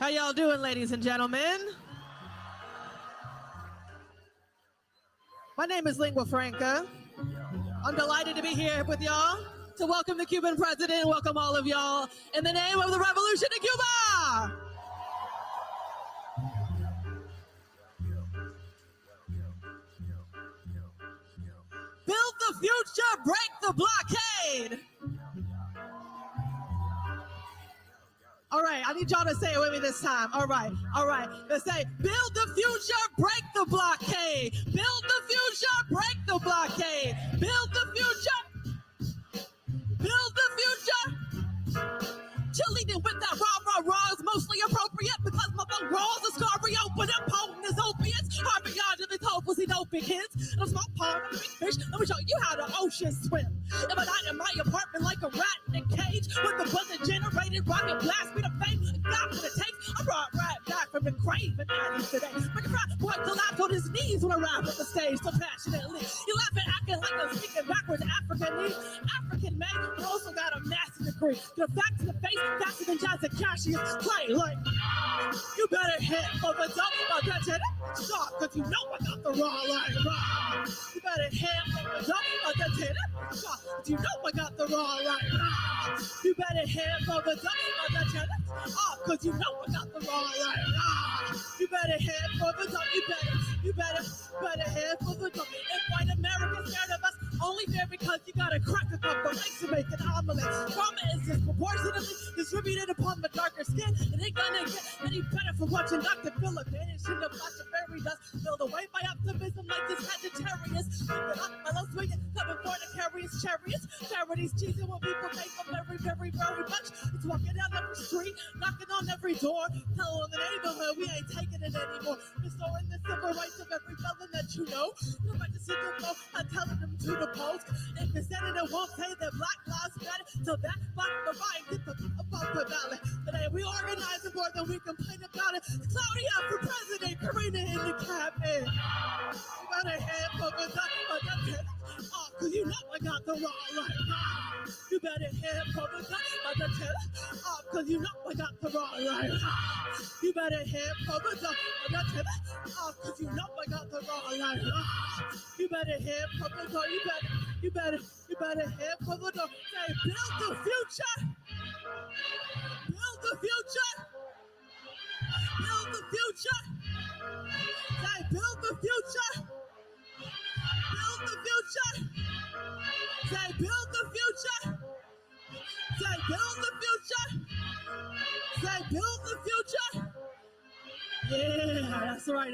How y'all doing, ladies and gentlemen? My name is Lingua Franca. I'm delighted to be here with y'all to welcome the Cuban president and welcome all of y'all in the name of the revolution in Cuba. Build the future, break the blockade. All right, I need y'all to say it with me this time. All right. Let's say, build the future, break the blockade. Build the future, break the blockade. Build the future. Build the future. Cheerleading with that rah is mostly appropriate because my phone rolls is scarry open and potent as opiates. Harvey to the cold pussy dopey kids. And a small pond and a big fish. Let me show you how the ocean swim. If I died in my apartment like a rat in a cage with the buzzer generated rocket blast me to fame. I got what it takes. I brought right back from the grave and Addies today. Make a frat boy collapse on his knees when I rap at the stage so passionately. You laughing, acting like I'm speaking backwards Africanese. African made, but also got a master's degree. Get a fact to the face faster than Johnson Cassius Clay. Like, you better hit for the dope. Stop, cause you know I got the raw like raw. You better hit for the dope. Stop, cause you know I got the raw like raw. You better hit for the dope. Cause you know I got the raw like raw. You better hit for the dope. You better hit for the dope. If white America's scared of us, only there because you gotta crack a couple eggs to make an omelet. Trauma is disproportionately distributed upon the darker skin. It ain't gonna get any better for watching Dr. Philip vanish in the flash of fairy dust. Filled away by optimism like this Sagittarius. Picking up my love swinging, coming for the carriers, chariots. Charities cheesing when people make them very much. It's walking down every street, knocking on every door, telling the neighborhood we ain't taking it anymore. Restoring the civil rights of every felon that you know. You're right to see them go, I'm telling them to the post. If the Senate won't say that Black Lives Matter, so that Black the right get the above the ballot. Today we organize more than we complain about it. Claudia for president, Karina in the cabinet. You gotta head for the cause you know I got the raw right. You better head for the cause you know I got the raw right. You better head for the cause you know I got the raw right. You better head for the door. You better head for the door. Say, build the future. Build the future. Build the future. Say, build the future. Build the future. Say, build the future. Say, build the future. Say, build the future. Yeah, that's right.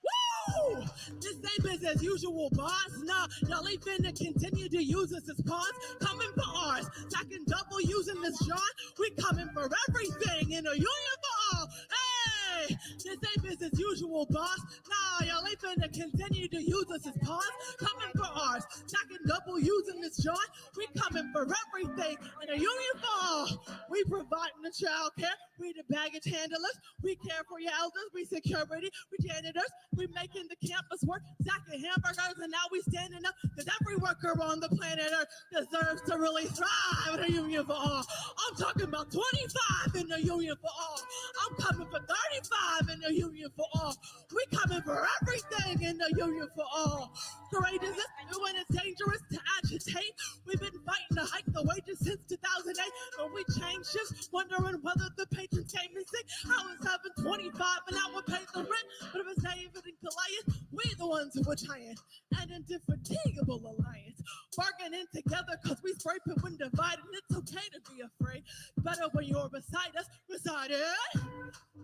Woo! This ain't business as usual, boss. Nah, y'all ain't finna continue to use us as pawns. Coming for ours. Stacking double using this John. We coming for everything in a union for all. Hey! This ain't business as usual, boss. Nah, y'all ain't finna continue to use us as pawns. Coming for ours. Stacking double using this John. We coming for everything in a union for all. We providing the child care. We the baggage handlers. We care for your elders. We security. We janitors. We making the campus work. Stacking hamburgers. And now we standing up. Because every worker on the planet Earth deserves to really thrive in a union for all. I'm talking about 25 in the union for all. I'm coming for 35 in the union for all. We coming for everything in the union for all. Courageous when it's dangerous to agitate. We've been fighting to hike the wages since 2008. When we change shifts, wondering whether the patrons came in sick. I was having 25 and I would pay the rent. But if it's David and Goliath, we the ones who were giant. And indefatigable alliance. Bargaining together cause we spray pit when divided. It's okay to be afraid. Better when you're beside us, beside it.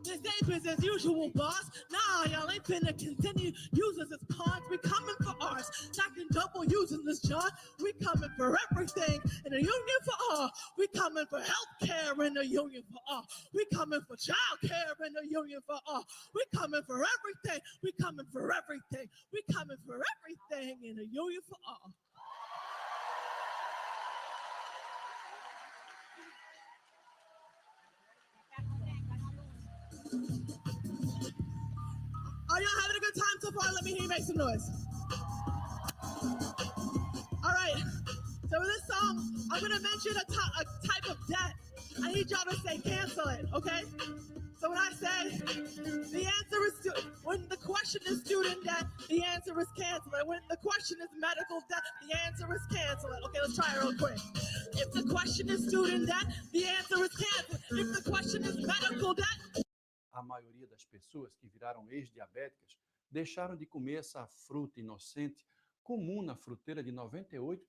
This ain't business as usual, boss. Nah, y'all ain't finna continue use us as pawns. We coming for ours. Stacking double using this John. We coming for everything in a union for all. We coming for health care in a union for all. We coming for child care in a union for all. We coming for everything. We coming for everything. We coming for everything in a union for all. Are y'all having a good time so far? Let me hear you make some noise. All right. song, I'm gonna mention a type of debt. I need y'all to say cancel it, okay? So when I say the answer is when the question is student debt, the answer is cancel it. When the question is medical debt, the answer is cancel it. Okay, let's try it real quick. If the question is student debt, the answer is cancel it. If the question is medical debt. A maioria das pessoas que viraram ex-diabéticas deixaram de comer essa fruta inocente comum na fruteira de 98%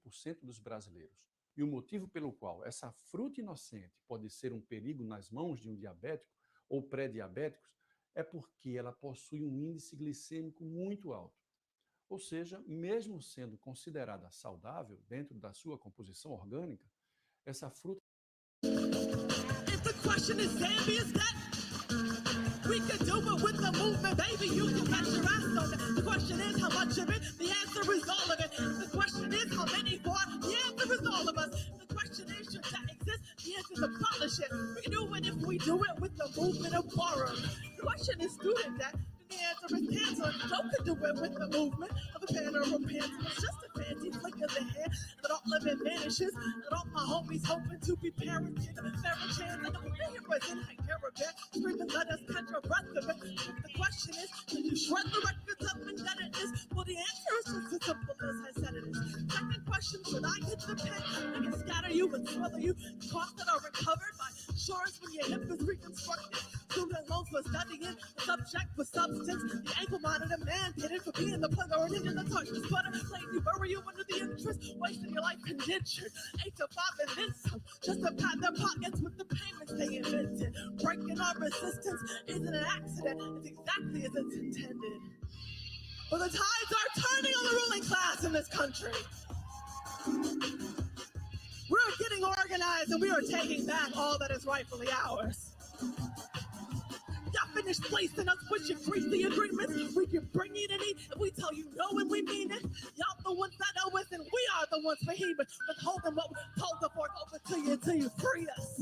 dos brasileiros. E o motivo pelo qual essa fruta inocente pode ser um perigo nas mãos de um diabético ou pré-diabéticos é porque ela possui um índice glicêmico muito alto. Ou seja, mesmo sendo considerada saudável dentro da sua composição orgânica, essa fruta... We could do it with the movement, baby. You can bet your ass on it. The question is how much of it. The answer is all of it. The question is how many for. The answer is all of us. The question is should that exist? The answer is abolish it. We can do it if we do it with the movement of borrow. The question is student debt. The answer is cancel. Joe could do it with the movement of a banner of repentance. It's just a fancy flick of the hand that all of it vanishes. That all my homies hoping to be parents get a fair chance. And don't be present like Carabet. Screaming, let us catch our breath of it. The question is, did you shred the records up and that it is? Well, the answer is just as simple as I said it is. Second question, should I get the pen? I can scatter you and swallow you. Costs that are recovered by insurance when your hip is reconstructed. Student loans for studying, subject for substance. The ankle monitor mandated for being the plug or into the touch. This butter plate, you bury you under the interest, wasting your life indentured. 8 to 5 and then some, just to pat their pockets with the payments they invented. Breaking our resistance isn't an accident, it's exactly as it's intended. Well, the tides are turning on the ruling class in this country. We're getting organized and we are taking back all that is rightfully ours. Y'all finished placing us with your greasy agreements. We can bring you to need if we tell you no and we mean it. Y'all the ones that owe us and we are the ones behemoth. Withholding what we told the fork over to you until you free us.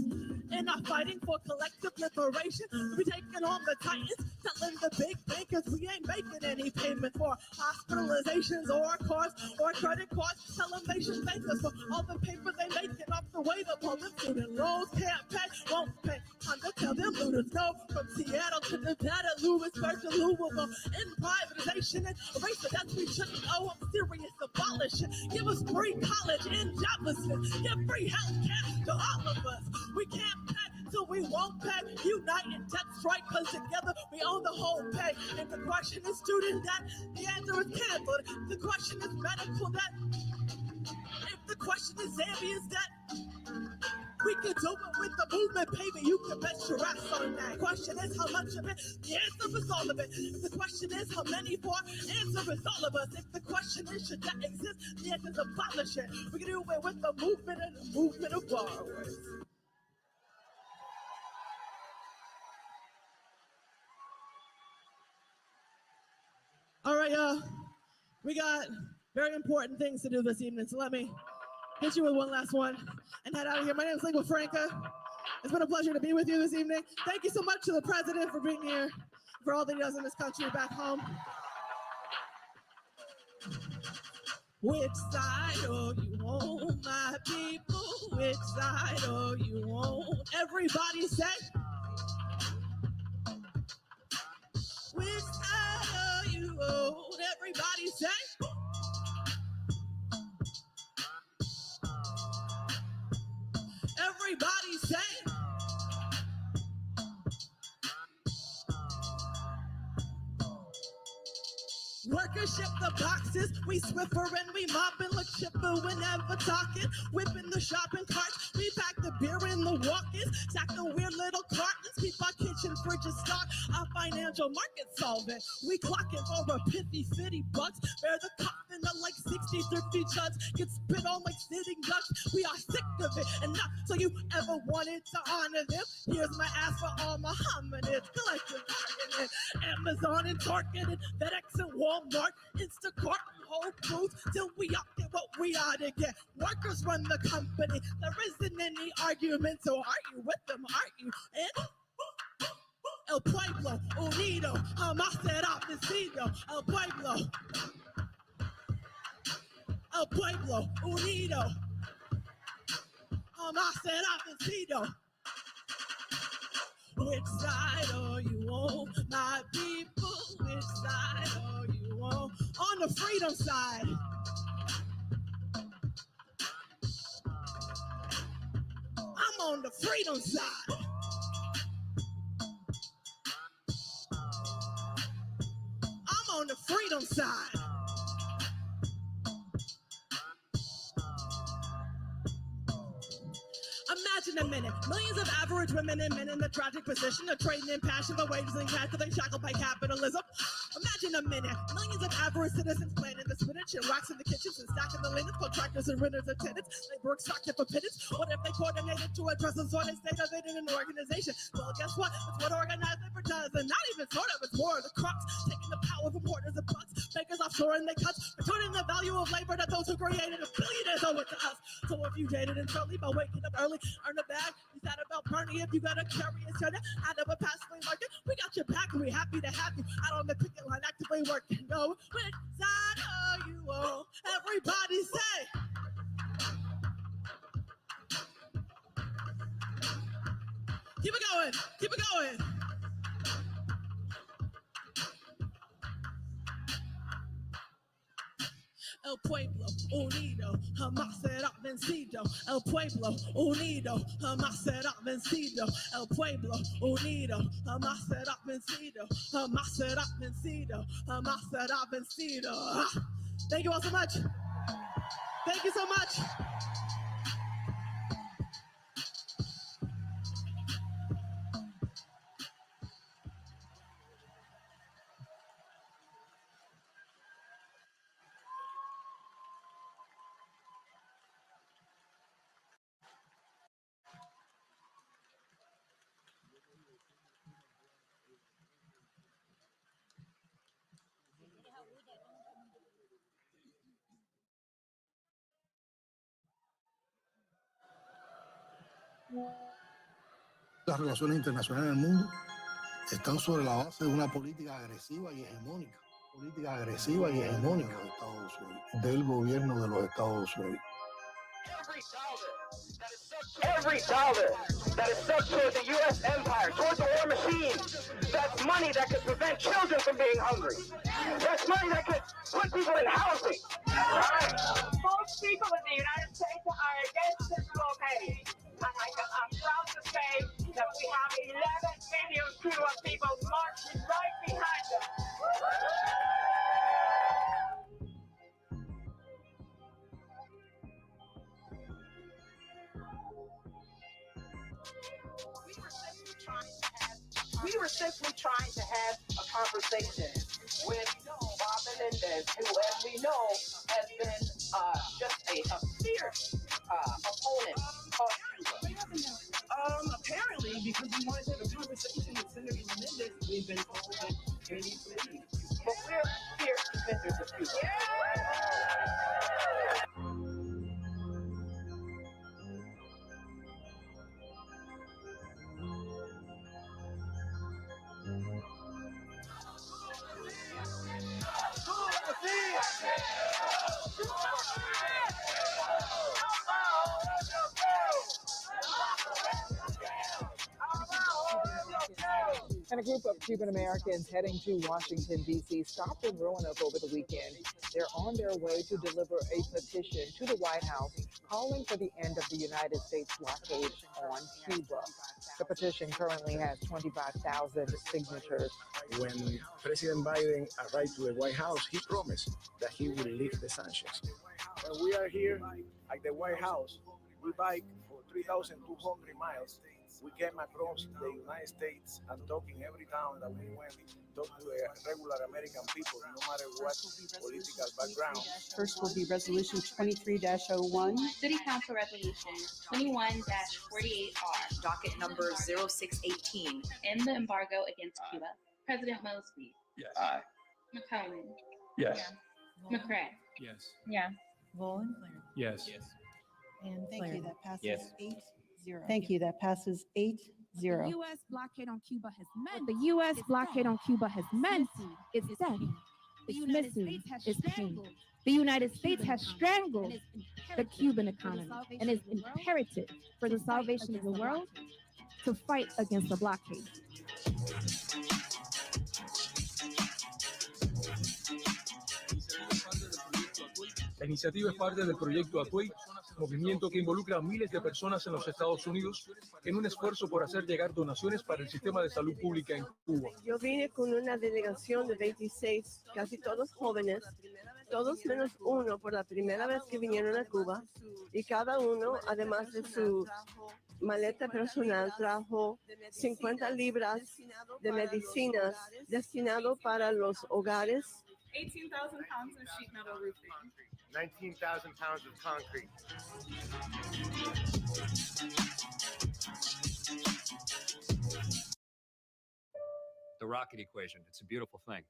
And not fighting for collective liberation. We taking on the titans, telling the big bankers we ain't making any payment for hospitalizations or costs or credit cards. Television bankers for all the paper they making off the way the public student loans can't pay, won't pay. Time to tell them looters no. From Seattle to Nevada, Lewisburg to Louisville. In privatization and erase the debts we shouldn't owe. I'm serious, abolish it. Give us free college and joblessness. Give free health care to all of us. We can't pay, so we won't pay. Unite and debt strike, cause together we own the whole pay. If the question is student debt, the answer is canceled. If the question is medical debt, if the question is Zambia's debt, we can do it with the movement, baby. You can bet your ass on that. Question is how much of it? The answer is all of it. If the question is how many for? Answer is all of us. If the question is should that exist? The answer is abolish it. We can do it with the movement and the movement of borrowers. All right, y'all. We got very important things to do this evening, so let me hit you with one last one and head out of here. My name is Lingua Franca. It's been a pleasure to be with you this evening. Thank you so much to the president for being here, for all that he does in this country back home. Which side are you on, my people? Which side are you on? Everybody say. Which side are you on? Everybody say. Everybody say. Workers ship the boxes, we swiffer and we mopping, look chipper whenever talking, whipping the shopping carts, we pack the beer in the walk-ins, stack the weird little cartons, keep our kitchen fridges stocked, our financial market solvent, we clocking for a pithy $50, bear the coffin of like 60 thrifty chuds, get spit on like sitting ducks, we are sick of it, and not so you ever wanted to honor them, here's my ass for all my hominids, collective bargaining, Amazon and Target and FedEx and Walmart, Instacart and Whole Foods, till we all get what we ought to get. Workers run the company, there isn't any argument, so are you with them, are you in? El Pueblo, Unido, jamás será vencido. El Pueblo, Unido, I said I've been veto. Which side are you on, my people? Which side are you on? On the freedom side. I'm on the freedom side. I'm on the freedom side. Imagine a minute, millions of average women and men in the tragic position of trading in passion for wages and cash, they shackled by capitalism. Imagine a minute, millions of average citizens planting the spinach and waxing the kitchens and stacking the linens, contractors and renters and tenants, they work stocked for pittance. What if they coordinated to address the sort of state of it in an organization? Well, guess what? It's what organized labor does, and not even sort of, it's more of the crux, taking the power from hoarders and bucks, bakers offshore and they cuts, returning the value of labor that those who created a billionaires owe it to us. So if you jaded and early by waking up early, earn a bag, you sad about Bernie if you got a curious turn out of a passively market. We got your back, we're happy to have you out on the picket line, actively working. Go, which side are you on? Everybody say. Keep it going, keep it going. El pueblo unido jamás será vencido. El pueblo unido jamás será vencido. El pueblo unido jamás será vencido. Jamás será vencido. Jamás será vencido. Thank you all so much. Thank you so much. Las relaciones internacionales en el mundo están sobre la base de una política agresiva y hegemónica. Política agresiva y hegemónica de Estados Unidos, del gobierno de los Estados Unidos. Every dollar that is stuck towards the U.S. empire, towards the war machine, that's money that could prevent children from being hungry. That's money that could put people in housing. Most people in the United States are against this blockade. And I'm proud to say that we have 11 million Cuban people marching right behind them. We were simply trying to have a conversation with Bob Menendez, who, as we know, has been just a fierce opponent of Cuba. Apparently, because we wanted to have a conversation with Senator Menendez, we've been told that he needs to leave. But we're fierce defenders of Cuba. And a group of Cuban Americans heading to Washington, D.C. stopped in Roanoke over the weekend. They're on their way to deliver a petition to the White House calling for the end of the United States blockade on Cuba. The petition currently has 25,000 signatures. When President Biden arrived to the White House, he promised that he would lift the sanctions. We are here at the White House. We bike for 3,200 miles. We came across the United States and talking every town that we went, talk to the regular American people, no matter what political background. First will be Resolution 23-01. City Council Resolution 21-48R. Docket number 0618. End the embargo against Cuba. President Mosby. Yes. Aye. McCollum. Yes. McCray. Yes. Yeah. Vaughn. Yes. And thank you. That passes Yes. 8-0. Thank you. That passes 8-0. The U.S. blockade on Cuba has meant. The U.S. blockade on Cuba has meant. It's dead. dismisses is pain. The United States has strangled the Cuban economy, and it's imperative for the salvation of the world to fight against the blockade. La iniciativa es parte del proyecto AQUI, movimiento que involucra a miles de personas en los Estados Unidos en un esfuerzo por hacer llegar donaciones para el sistema de salud pública en Cuba. Yo vine con una delegación de 26, casi todos jóvenes, todos menos uno por la primera vez que vinieron a Cuba, y cada uno, además de su maleta personal, trajo 50 libras de medicinas destinado para los hogares. 18,000 pounds of sheet metal roofing. 19,000 pounds of concrete. The rocket equation, it's a beautiful thing.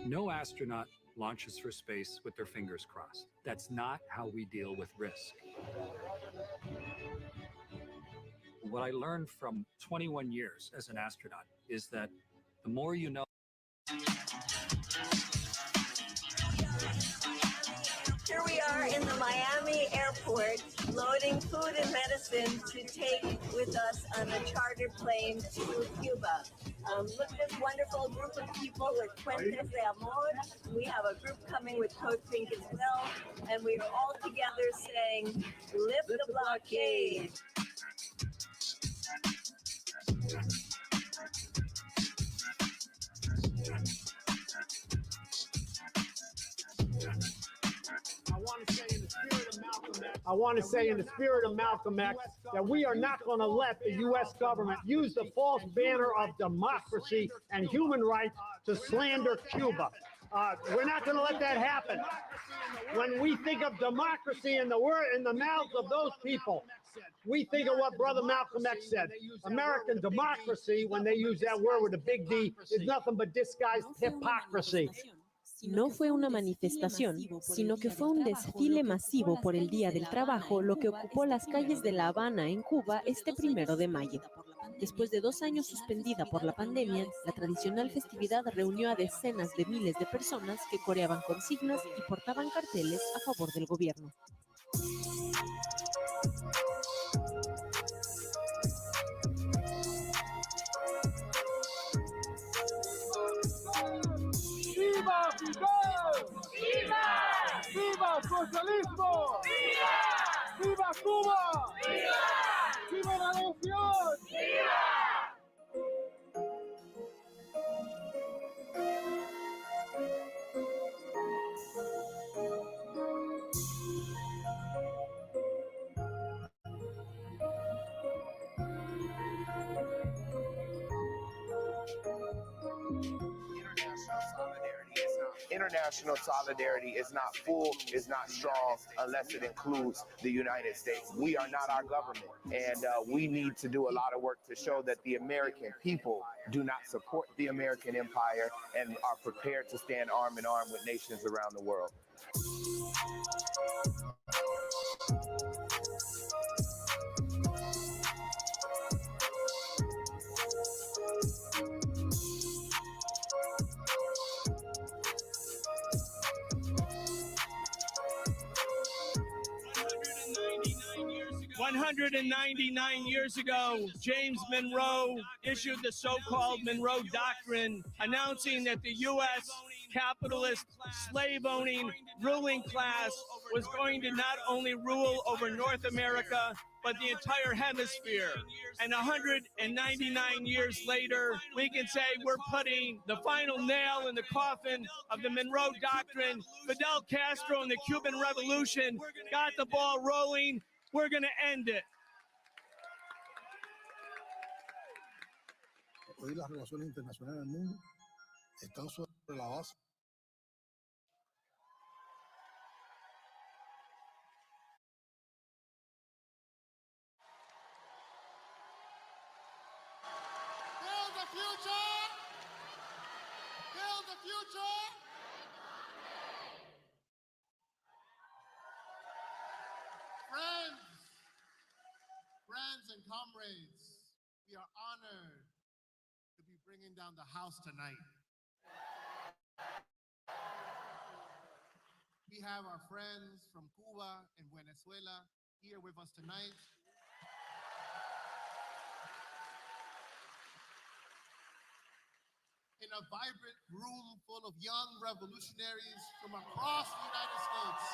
No astronaut launches for space with their fingers crossed. That's not how we deal with risk. What I learned from 21 years as an astronaut is that the more you know. Here we are in the Miami airport, loading food and medicine to take with us on a chartered plane to Cuba. Look at this wonderful group of people with Puentes de Amor. We have a group coming with Code Pink as well, and we're all together saying, lift the blockade. I want to say in the spirit of Malcolm X that we are not going to let the U.S. government use the false banner of democracy and human rights to slander Cuba. We're not going to let that happen. When we think of democracy in the mouths of those people, we think of what Brother Malcolm X said. American democracy, when they use that word with a big D, is nothing but disguised hypocrisy. No fue una manifestación, sino que fue un desfile masivo por el Día del Trabajo, lo que ocupó las calles de La Habana, en Cuba, este 1 de mayo. Después de 2 años suspendida por la pandemia, la tradicional festividad reunió a decenas de miles de personas que coreaban consignas y portaban carteles a favor del gobierno. ¡Viva Fidel! ¡Viva! ¡Viva el socialismo! ¡Viva! ¡Viva Cuba! ¡Viva! ¡Viva la nación! ¡Viva! International solidarity is not full, is not strong, unless it includes the United States. We are not our government, and we need to do a lot of work to show that the American people do not support the American empire and are prepared to stand arm in arm with nations around the world. $199 years ago, James Monroe issued the so-called Monroe Doctrine, announcing that the U.S. capitalist, slave-owning ruling class was going to not only rule over North America, but the entire hemisphere. And 199 years later, we can say we're putting the final nail in the coffin of the Monroe Doctrine. Fidel Castro and the Cuban Revolution got the ball rolling. We're going to end it. Hoy las relaciones internacionales del mundo están sobre la base. Build the future! Build the future! Friends and comrades, we are honored to be bringing down the house tonight. We have our friends from Cuba and Venezuela here with us tonight. In a vibrant room full of young revolutionaries from across the United States.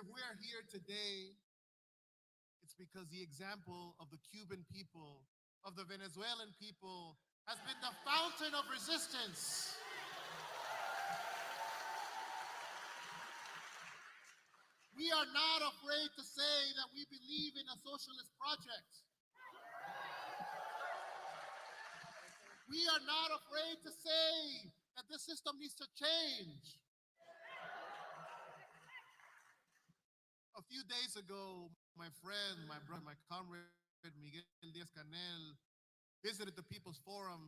If we're here today, it's because the example of the Cuban people, of the Venezuelan people, has been the fountain of resistance. We are not afraid to say that we believe in a socialist project. We are not afraid to say that this system needs to change. A few days ago, my friend, my brother, my comrade, Miguel Díaz-Canel, visited the People's Forum.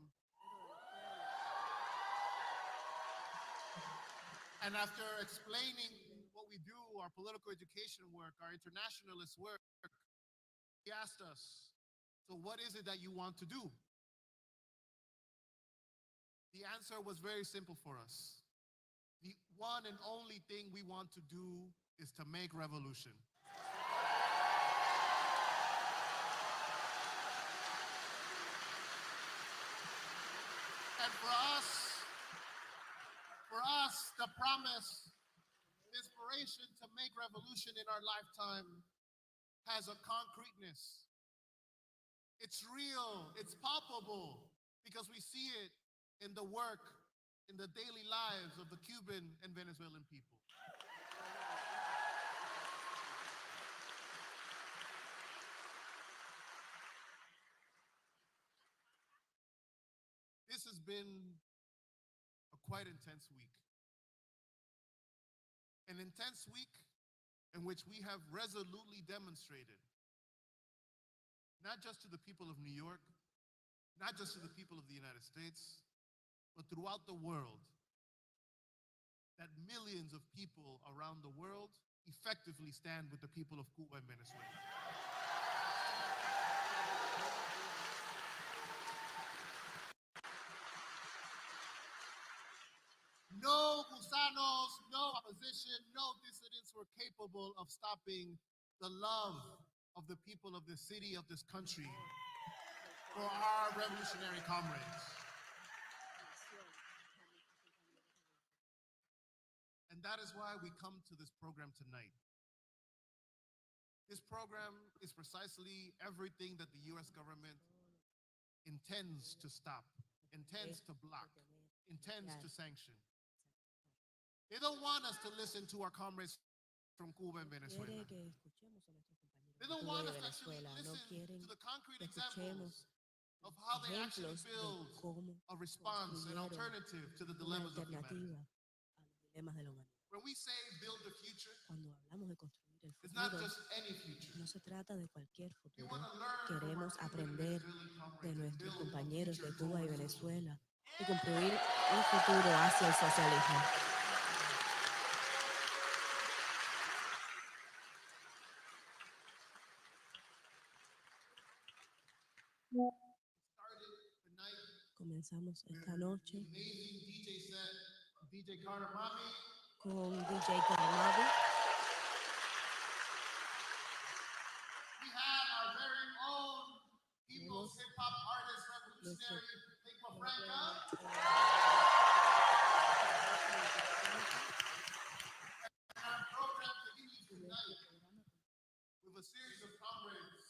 And after explaining what we do, our political education work, our internationalist work, he asked us, so what is it that you want to do? The answer was very simple for us. The one and only thing we want to do is to make revolution. And for us, the promise, the inspiration to make revolution in our lifetime has a concreteness. It's real, it's palpable, because we see it in the work, in the daily lives of the Cuban and Venezuelan people. This has been a quite intense week. An intense week in which we have resolutely demonstrated, not just to the people of New York, not just to the people of the United States, but throughout the world, that millions of people around the world effectively stand with the people of Cuba and Venezuela. No gusanos, no opposition, no dissidents were capable of stopping the love of the people of this city, of this country, for our revolutionary comrades. And that is why we come to this program tonight. This program is precisely everything that the US government intends to stop, intends to block, intends to sanction. They don't want us to listen to our comrades from Cuba and Venezuela. They don't want us to actually listen to the concrete examples of how they actually build a response, an alternative to the dilemmas of humanity. When we say build the future, it's not just any future. No se trata de cualquier futuro. Queremos aprender de nuestros compañeros de Cuba y Venezuela y construir un futuro hacia el socialismo. Comenzamos esta noche con DJ Caramabi. People's hip-hop artist, revolutionary, Lingua Franca. And our program continues tonight with a series of comrades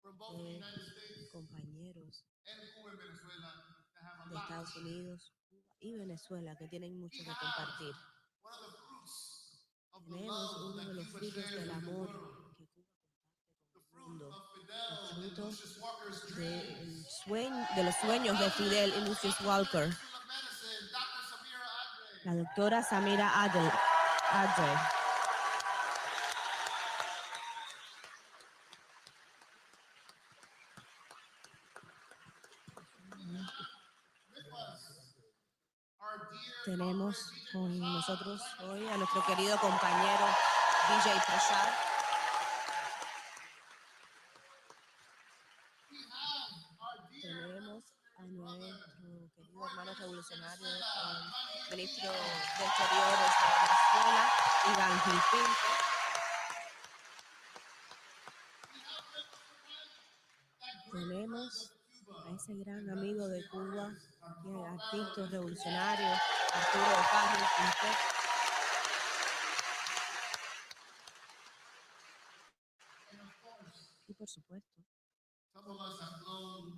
from both the United States compañeros and Cuba and Venezuela that have a de lot Estados to share. Unidos y Venezuela que tienen mucho que compartir. One of the fruits of the Tenemos love uno that de los Cuba frutos shares del with the amor world. que Cuba The comparte con el fruit mundo. of El Fidel and fruto Lucius Walker's de los sueños de Fidel y Lucius Walker. La doctora Samira Adel. Tenemos con nosotros hoy a nuestro querido compañero DJ Prashad. Tenemos a nuestro querido hermano revolucionario, el ministro de Exteriores de Venezuela, Iván Pinto. Tenemos a ese gran amigo de Cuba, artista revolucionario, Arturo Carlos Quintero. Y por supuesto,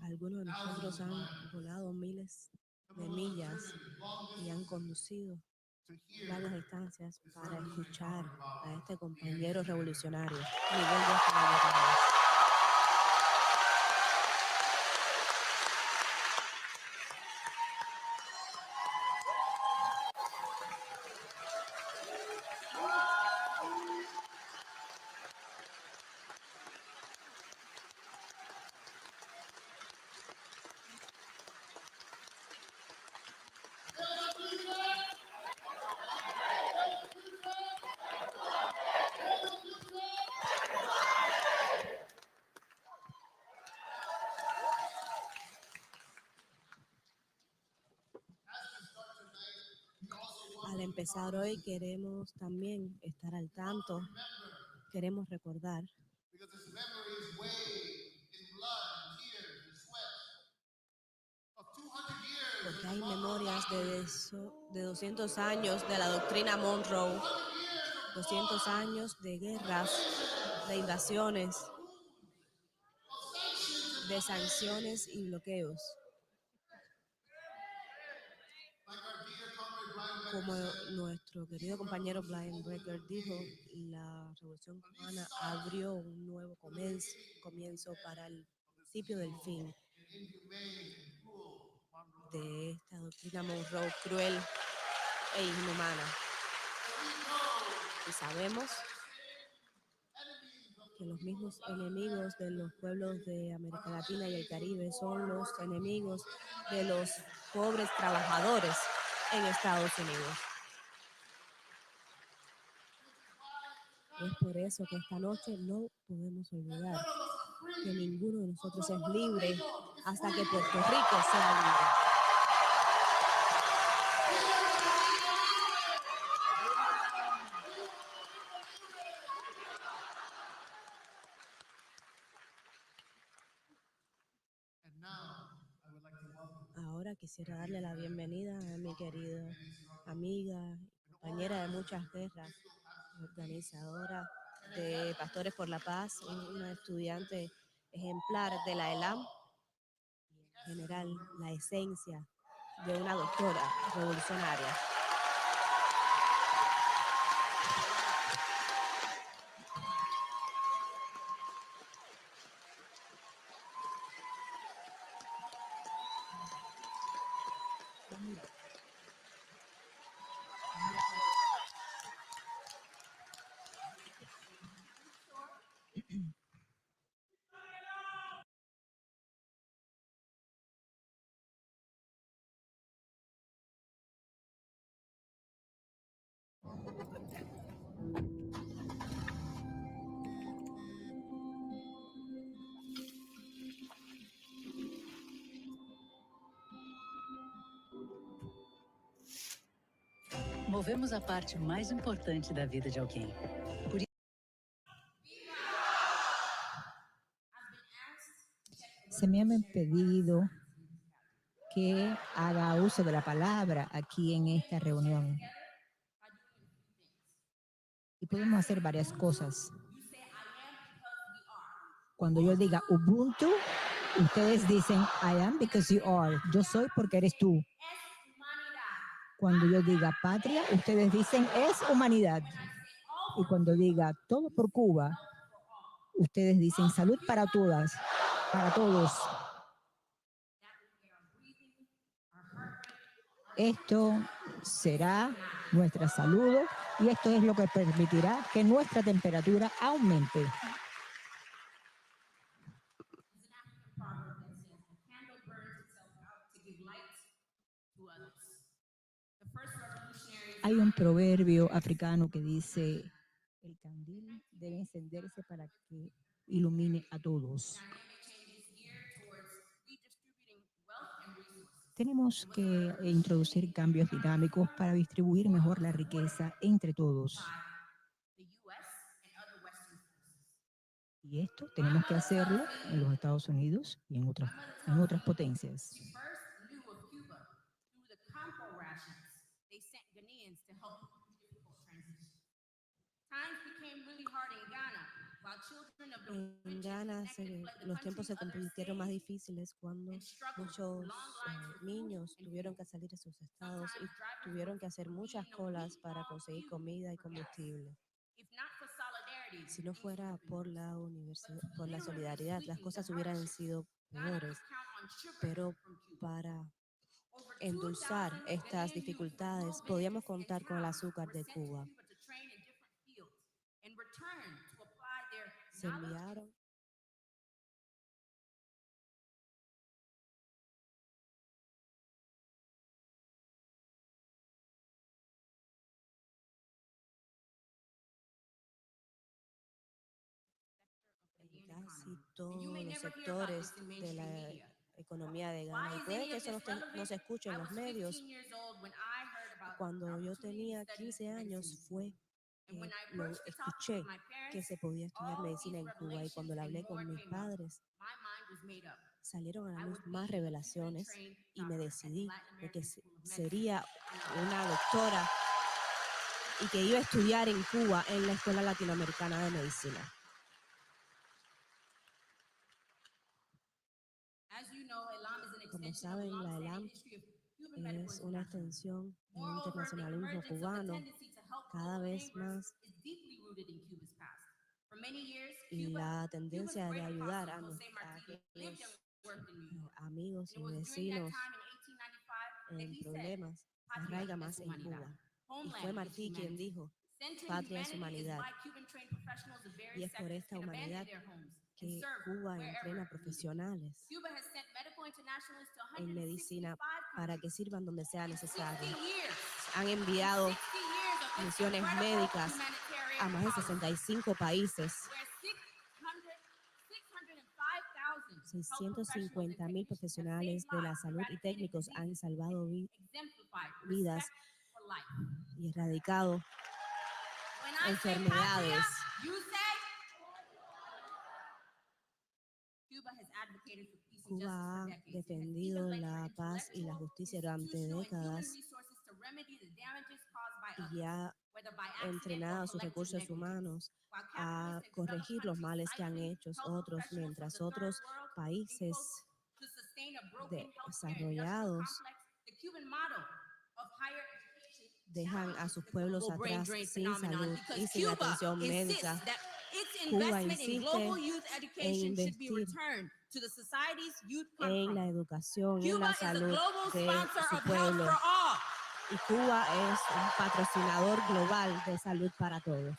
algunos de nosotros han volado miles de millas y han conducido largas distancias para escuchar a este compañero revolucionario, Miguel Díaz Canel. Al empezar hoy queremos también estar al tanto, queremos recordar porque hay memorias de 200 años de la doctrina Monroe, 200 años de guerras, de invasiones, de sanciones y bloqueos. Como nuestro querido compañero Brian Brecker dijo, la Revolución Cubana abrió un nuevo comienzo para el principio del fin de esta doctrina Monroe cruel e inhumana. Y sabemos que los mismos enemigos de los pueblos de América Latina y el Caribe son los enemigos de los pobres trabajadores en Estados Unidos. Es por eso que esta noche no podemos olvidar que ninguno de nosotros es libre hasta que Puerto Rico sea libre. Ahora quisiera darle la bienvenida a mi querida amiga, compañera de muchas guerras, organizadora de Pastores por la Paz, una estudiante ejemplar de la ELAM, en general la esencia de una doctora revolucionaria. Movemos a parte mais importante da vida de alguém. Se me han pedido que haga uso de la palabra aquí en esta reunión. Y podemos hacer varias cosas. Cuando yo diga Ubuntu, ustedes dicen I am because you are. Yo soy porque eres tú. Cuando yo diga patria, ustedes dicen es humanidad. Y cuando diga todo por Cuba, ustedes dicen salud para todas, para todos. Esto será nuestra salud y esto es lo que permitirá que nuestra temperatura aumente. Hay un proverbio africano que dice, el candil debe encenderse para que ilumine a todos. Tenemos que introducir cambios dinámicos para distribuir mejor la riqueza entre todos. Y esto tenemos que hacerlo en los Estados Unidos y en otras potencias. En Ghana los tiempos se convirtieron más difíciles cuando muchos niños tuvieron que salir de sus estados y tuvieron que hacer muchas colas para conseguir comida y combustible. Si no fuera por la solidaridad, las cosas hubieran sido peores. Pero para endulzar estas dificultades, podíamos contar con el azúcar de Cuba. Se enviaron casi todos los sectores de la economía de Ghana. Y puede que eso no se escuche en los medios. Cuando yo tenía 15 años fue lo escuché que se podía estudiar medicina en Cuba, y cuando lo hablé con mis padres salieron a la luz más revelaciones y me decidí de que sería una doctora y que iba a estudiar en Cuba en la Escuela Latinoamericana de Medicina. Como saben, la ELAM es una extensión del internacionalismo cubano cada vez más, y la tendencia de ayudar a aquellos amigos y vecinos en problemas se arraiga más en Cuba. Y fue Martí quien dijo: patria es humanidad. Y es por esta humanidad que Cuba entrena profesionales en medicina para que sirvan donde sea necesario. Han enviado misiones médicas a más de 65 países. 650,000 profesionales de la salud y técnicos han salvado vidas y erradicado enfermedades. Cuba ha defendido la paz y la justicia durante décadas y ha entrenado a sus recursos humanos a corregir los males que han hecho otros, mientras otros países desarrollados dejan a sus pueblos atrás sin salud y sin atención médica. Cuba insiste en invertir en la educación y en la salud de su pueblo. Y Cuba es un patrocinador global de salud para todos.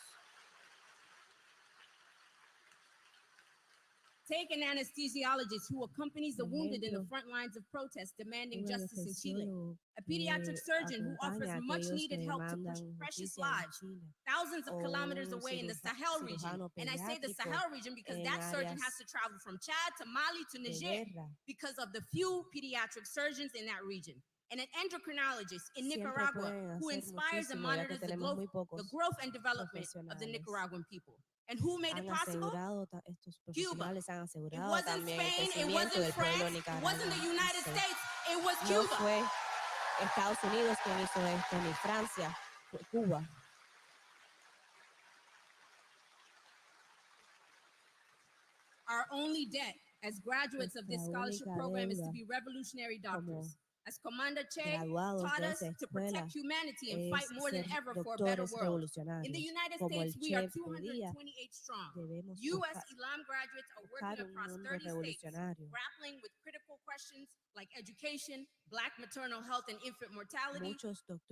Take an anesthesiologist who accompanies the wounded in the front lines of protest demanding justice in Chile. A pediatric surgeon who offers much needed help to precious lives thousands of kilometers away in the Sahel region. And I say the Sahel region because that surgeon has to travel from Chad to Mali to Niger because of the few pediatric surgeons in that region. And an endocrinologist in Nicaragua who inspires and monitors the growth and development of the Nicaraguan people. And who made it possible? Cuba. It wasn't Spain, it wasn't France, it wasn't the United States, it was Cuba. No fue Estados Unidos quien hizo esto, ni Francia, fue Cuba. Our only debt as graduates of this scholarship program is to be revolutionary doctors. As Commander Che taught us to protect humanity and fight more than ever for a better world. In the United States, we are 228 strong. U.S. Elam graduates are working across 30 states, grappling with critical questions like education, Black maternal health and infant mortality,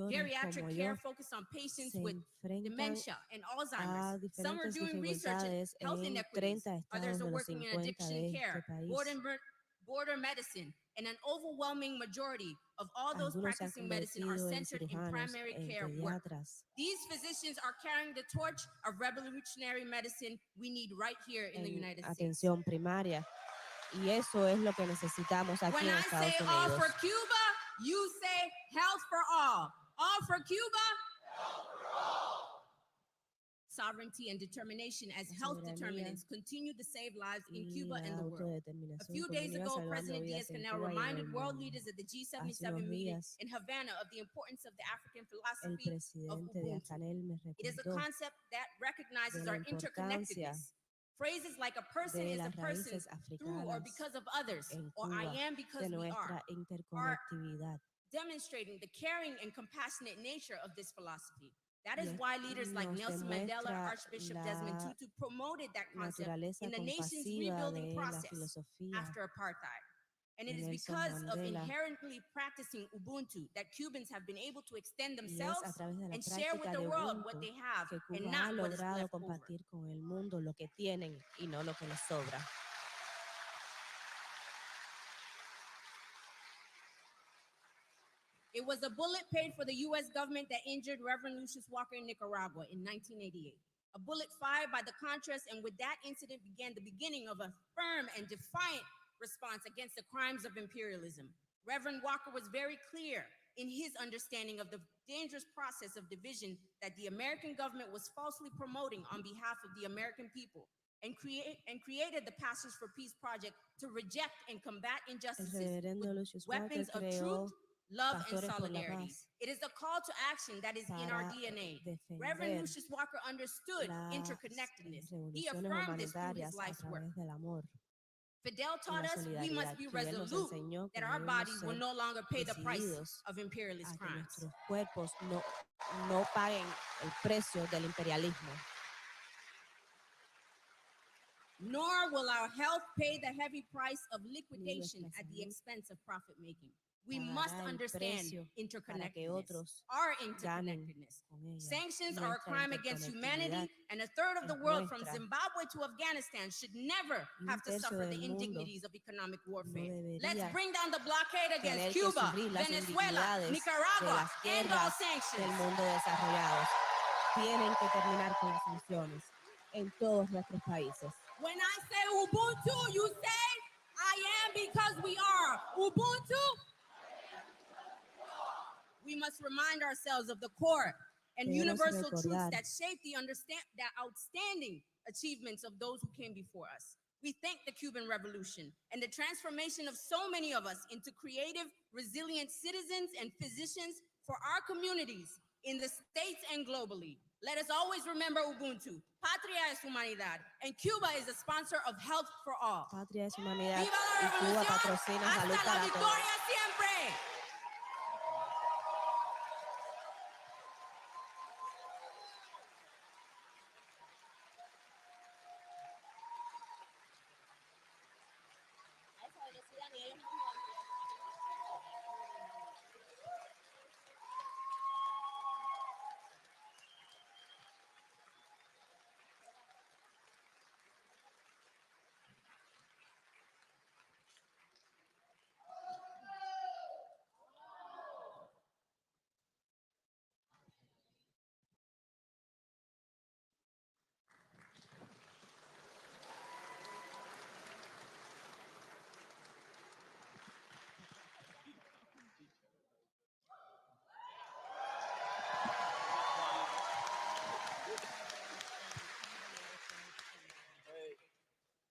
geriatric care focused on patients with dementia and Alzheimer's. Some are doing research in health inequities, others are working in addiction care, border medicine, and an overwhelming majority of all those practicing medicine are centered in primary care work. These physicians are carrying the torch of revolutionary medicine we need right here in the United States. Atención primaria. Y eso es lo que necesitamos aquí When en I Estados say all Unidos. for Cuba, You say health for all. All for Cuba? Sovereignty and determination as health determinants continue to save lives in Cuba and the world. A few days ago, President Diaz-Canel reminded world leaders at the G77 meeting in Havana of the importance of the African philosophy of Ubuntu. It is a concept that recognizes our interconnectedness. Phrases like a person is a person through or because of others, or I am because we are demonstrating the caring and compassionate nature of this philosophy. That is why leaders like Nelson Mandela, Archbishop Desmond Tutu promoted that concept in the nation's rebuilding process after apartheid. And it is because of inherently practicing Ubuntu that Cubans have been able to extend themselves and share with the world what they have and not what is left over. Con el mundo lo que tienen y no lo que les sobra. It was a bullet paid for the U.S. government that injured Reverend Lucius Walker in Nicaragua in 1988. A bullet fired by the Contras, and with that incident began the beginning of a firm and defiant response against the crimes of imperialism. Reverend Walker was very clear in his understanding of the dangerous process of division that the American government was falsely promoting on behalf of the American people, and created the Pastors for Peace Project to reject and combat injustices with weapons of truth, love, and solidarity. It is a call to action that is in our DNA. Reverend Lucius Walker understood interconnectedness. He affirmed this through his life's work. Fidel taught us we must be resolute that our bodies will no longer pay the price of imperialist crimes. Nuestros cuerpos no paguen el precio del imperialismo. Nor will our health pay the heavy price of liquidation at the expense of profit making. We must understand interconnectedness, our interconnectedness. Sanctions are a crime against humanity, and a third of the world from Zimbabwe to Afghanistan should never have to suffer the indignities of economic warfare. Let's bring down the blockade against Cuba, Venezuela, Nicaragua, and all sanctions. El mundo desarrollados tienen que terminar con las sanciones en todos nuestros países. When I say Ubuntu, you say, I am because we are. Ubuntu? We must remind ourselves of the core and universal truths that shape the outstanding achievements of those who came before us. We thank the Cuban Revolution and the transformation of so many of us into creative, resilient citizens and physicians for our communities in the States and globally. Let us always remember Ubuntu. Patria es humanidad, and Cuba is a sponsor of health for all. Patria es humanidad y Cuba patrocina salud hasta la para victoria todos. siempre.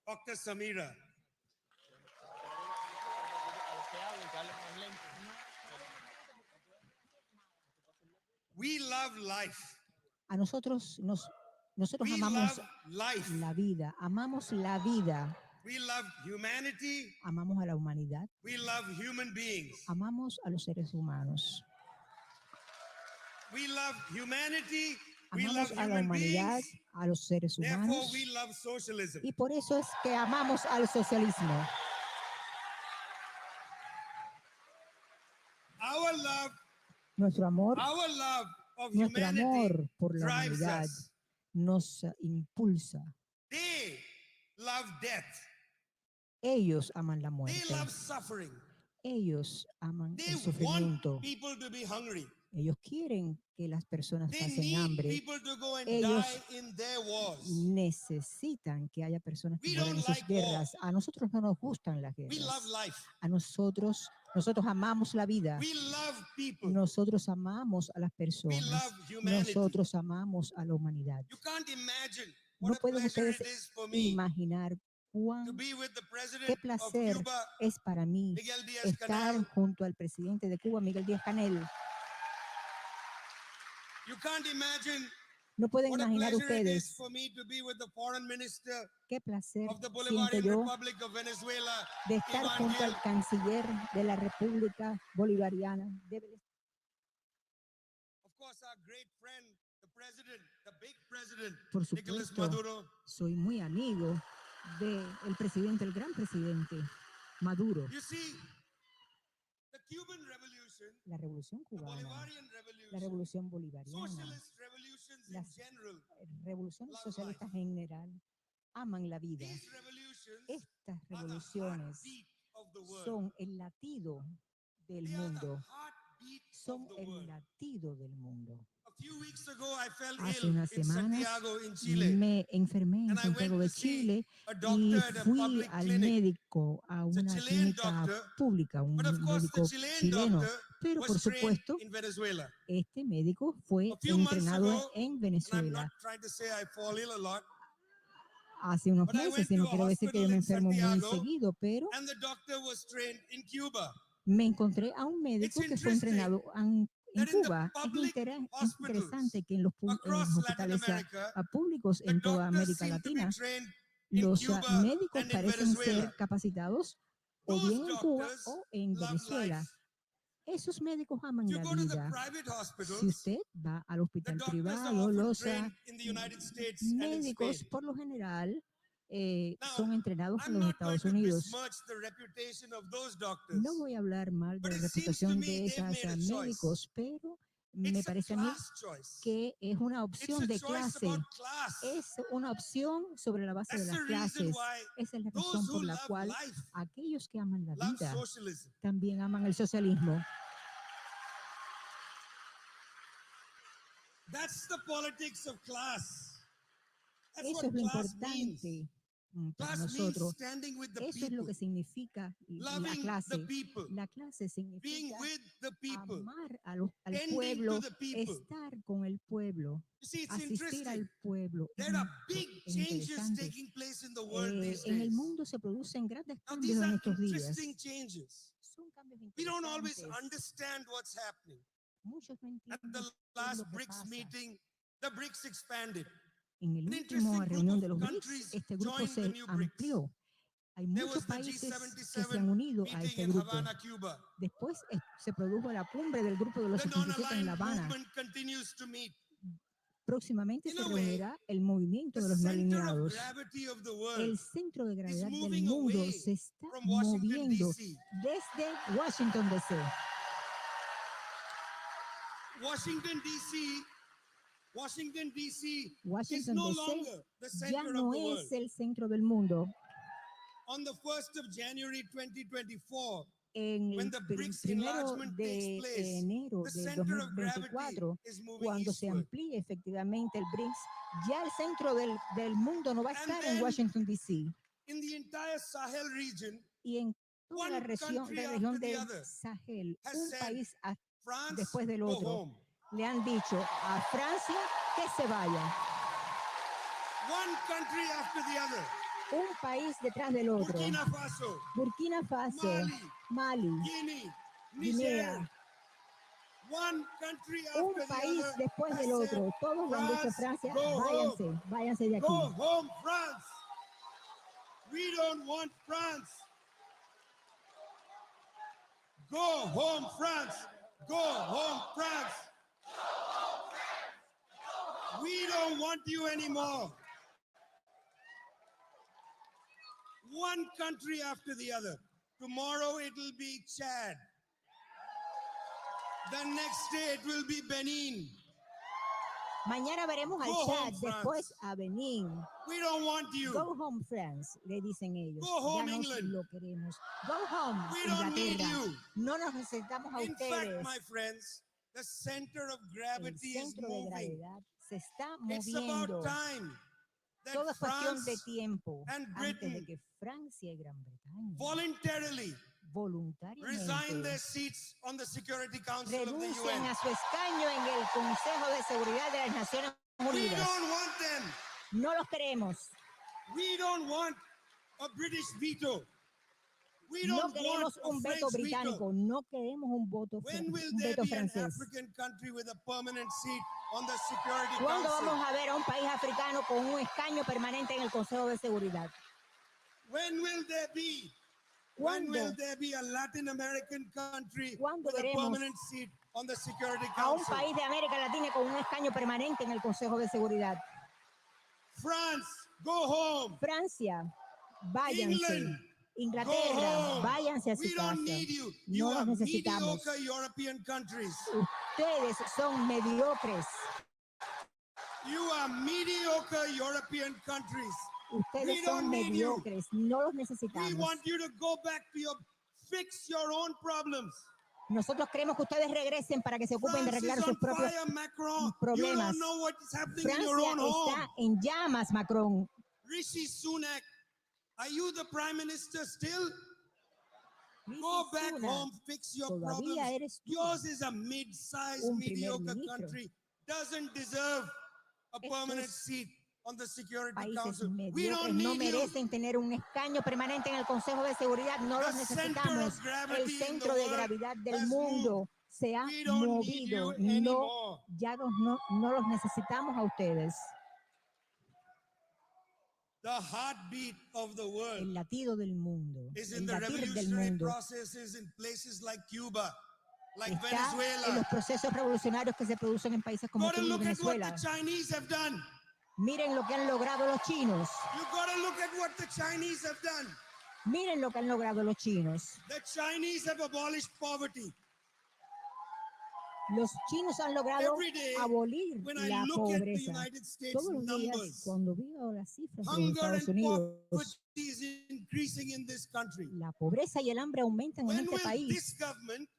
Dr. Samira. We love life. A nosotros amamos la vida, amamos la vida. We love humanity. Amamos a la humanidad. We love human beings. Amamos a los seres humanos. We love humanity. We Amamos love a la human humanidad, beings. a los seres Therefore, humanos. we love socialism. Y por eso es que amamos al socialismo. Our love, Nuestro amor of Nuestro humanity amor por la drives humanidad us. nos impulsa. They love death. Ellos aman la They muerte. love suffering. Ellos aman They el sufrimiento. want people to be hungry. Ellos quieren que las personas They pasen need hambre. people to go and Ellos die in their wars. necesitan que haya personas que We mueran en don't sus like war. guerras. A nosotros no nos gustan las We love guerras. life. A nosotros Nosotros amamos la vida. We love people. Nosotros amamos a las We personas. love humanity. Nosotros amamos a la humanidad. You can't imagine No what a pueden pleasure ustedes it is for me imaginar to be with the qué president of placer Cuba, es para mí Miguel Díaz estar Canel. junto al presidente de Cuba, Miguel Díaz-Canel. You can't imagine No pueden what a imaginar pleasure it is ustedes for me to be with the foreign minister qué placer of the siento Bolivarian yo Republic of Venezuela, de estar Iván junto Gil. al canciller de la República Bolivariana de Venezuela. Of course, our great friend, the president, the big president, Por Nicolas supuesto, Maduro. soy muy amigo del presidente, el gran presidente Maduro. You see, the Cuban Revolution, La revolución the cubana, Bolivarian la Revolution, revolución bolivariana, socialist revolutions in las general, revoluciones love socialistas life. en general aman la vida. These revolutions Estas are the revoluciones heartbeat of the world. son el latido del They are the mundo. heartbeat Son of the el world. latido del mundo. A few weeks ago, I fell Hace ill unas in semanas Santiago, in Chile. me enfermé en And I Santiago went de to see Chile a y doctor at a fui public al clinic. médico, a It's a una Chilean clínica doctor, pública, un but of course the médico Chilean chileno. doctor Pero por was trained supuesto, in Venezuela. este médico fue A few months entrenado ago, en and I'm Venezuela. not trying to say I fall ill a lot, Hace unos but I meses, went y to no a quiero decir que yo hospital me in enfermo muy Santiago, seguido, pero and the doctor was trained in Cuba. me encontré a un médico It's que fue interesting entrenado en that in the Cuba. public Es interesante que en los across Latin hospitales America, públicos the en toda doctors América seem to be Latina, trained in los Cuba médicos and in parecen ser Venezuela. capacitados o Those bien en Cuba doctors o en love Venezuela. life. Esos médicos aman If you la go to the vida. private Si hospitals, usted va al the hospital doctors are privado, often los trained in the United States and in médicos Spain. por lo general Now, son entrenados en I'm los not going Estados to Unidos. besmirch the reputation of those doctors, No voy a hablar mal de but la it seems to reputación me de they've esos made a choice. médicos, pero me It's a parece a mí class choice. que es una It's opción a de choice clase. about class. Es una opción sobre la base de That's las the reason clases. why Esa es la those razón who por la love cual life aquellos que aman la love vida socialism. también aman el socialismo. That's the politics of class. That's Eso what es lo class means. importante para Class means nosotros. standing with the Eso es lo people, que significa la loving the clase. people, La clase being significa with the people, amar al tending pueblo, to the people. estar con el pueblo, You see, it's asistir al interesting. pueblo. There are big Es changes interesante. taking place in the world these En el days. mundo se producen grandes Now, cambios these en are estos días. interesting changes. Son cambios We don't always interesantes. understand what's happening. Muchos no At entienden the qué es last lo que BRICS pasa. meeting, the BRICS expanded. En el An último interesting reunión group de of los countries BRICS, este grupo joined the se new BRICS. amplió. Hay There muchos was the países que se han G77 unido a meeting este in grupo. Havana, Cuba. Después se produjo la cumbre del grupo de los The 77 en La non-aligned Habana. movement continues to meet. Próximamente In se a way, reunirá el movimiento the de los no center of alineados. gravity of the world El centro de gravedad del moving mundo away se está from Washington, moviendo D.C. desde Washington, D.C. Washington, D.C. Washington, D.C. is Washington, no D.C. longer the ya center no of the es world. el centro del mundo. On the 1st of January 2024, En when el the BRICS primero enlargement takes de place, enero the de center of gravity 2024, is moving cuando se eastward. amplíe efectivamente el BRICS, ya el centro del mundo no va a And estar en then, Washington, D.C. in the entire Sahel region, Y en toda la one región country after the del other Sahel, has un said, país France, después del go otro, home. le han dicho a Francia que se vaya. One country after the other. Un país detrás del otro. Burkina Faso, Burkina Faso, Mali, Guinea, Guinea. Niger. One country Un after the país other después has del otro. said, Todos le han dicho a Francia, go váyanse, home. váyanse de aquí. Go home, France. We don't want France. Go home, France. Go home, France. We don't want you anymore. One country after the other. Tomorrow it will be Chad. The next day it will be Benin. Mañana veremos al Go Chad, home, después a Benín. We don't want you. Go home, France, le dicen ellos. Go home, ya no England. lo queremos. Go home, We don't need Inglaterra. you. No nos necesitamos a In fact, ustedes. my friends, the center of El gravity is centro de moving. gravedad se está It's moviendo. about time that Todo es cuestión de France tiempo and antes de Britain que Francia y Gran Bretaña voluntarily resign their voluntariamente seats on the Security Council of the renuncien UN. a su escaño en el Consejo de Seguridad de las Naciones We Unidas. don't want them. No los queremos. We don't want a British veto. We No don't queremos want un a veto French británico. veto. No queremos un When will un there veto be an francés. African country with a permanent seat on the Security ¿Cuándo vamos Council? a ver a un país africano con un escaño permanente en el Consejo de Seguridad? When will there be? When ¿Cuándo? will there be a Latin American country ¿Cuándo with a veremos permanent seat on the Security A un Council? país de América Latina con un escaño permanente en el Consejo de Seguridad. France, go home. Francia, váyanse. England, Inglaterra, go home. váyanse a su We don't casa. need you. You No are los necesitamos. mediocre European countries. Ustedes son mediocres. You are mediocre European countries. Ustedes We son don't need you. mediocres. No los We necesitamos. want you to go back to fix your own problems. Nosotros queremos que ustedes regresen para que se ocupen de France arreglar is sus on propios fire, Macron. problemas. You don't know what is happening in your Francia own está home. en llamas, Macron. Rishi Sunak, are you the prime minister still? Go back Sunak, home, fix your todavía problems. eres tú Yours is a mid-sized, un primer mediocre ministro. country. Doesn't deserve a permanent Estos seat on the Security países Council. We mediocres don't no need you. merecen tener un escaño permanente en el Consejo de Seguridad. No los The center necesitamos. of gravity El in the centro de world gravedad del has mundo se ha We don't need movido. you anymore. No los necesitamos a ustedes. The heartbeat of the world El latido del mundo, is el in the latir del revolutionary mundo processes in places like Cuba, like está en Venezuela. los procesos revolucionarios que se producen en países como Go to Cuba y look at what Venezuela. the Chinese have done. Miren lo que han logrado los chinos. You got to look at what the Chinese have done. Miren lo que han logrado los chinos. The Chinese have abolished poverty. Los chinos han logrado Every day, abolir when I la look at the pobreza. United States Todos los días, numbers, cuando veo las cifras de los hunger Estados and Unidos, poverty is increasing in this country. la pobreza y el hambre aumentan en When este will país. this government,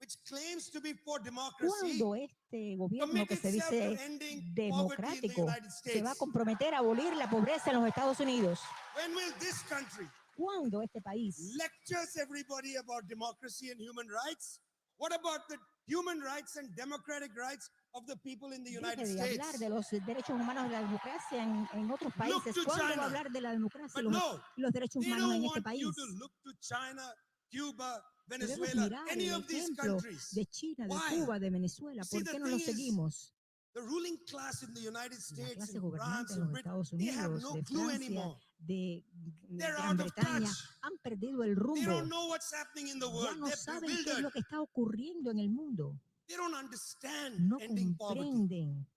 which claims to be for democracy, Cuando este gobierno commit que se itself to dice ending poverty in the democrático United se va a States? comprometer a abolir la pobreza en los Estados Unidos? When will this country ¿Cuándo este país lectures everybody about democracy and human rights? What about the human rights and democratic rights of the people in the United deje de States? hablar de los derechos humanos de la democracia en otros Look países? to ¿Cuándo va China. a hablar de la democracia y But los, no, y los derechos they humanos don't en este want país? you to look to China, Cuba, Debemos Venezuela, mirar any el of these ejemplo countries. de China, de Why? Cuba, de Venezuela. See, ¿Por the qué no los thing is, seguimos? The ruling class in the United La States, clase in gobernante France, en in los Britain, Estados they have Unidos, no de clue Francia, anymore. de They're Gran out of Bretaña, touch. han perdido el They rumbo. don't know what's happening in the Ya world. no They're saben qué es bewildered. lo que está ocurriendo en el mundo. They don't understand No ending poverty. comprenden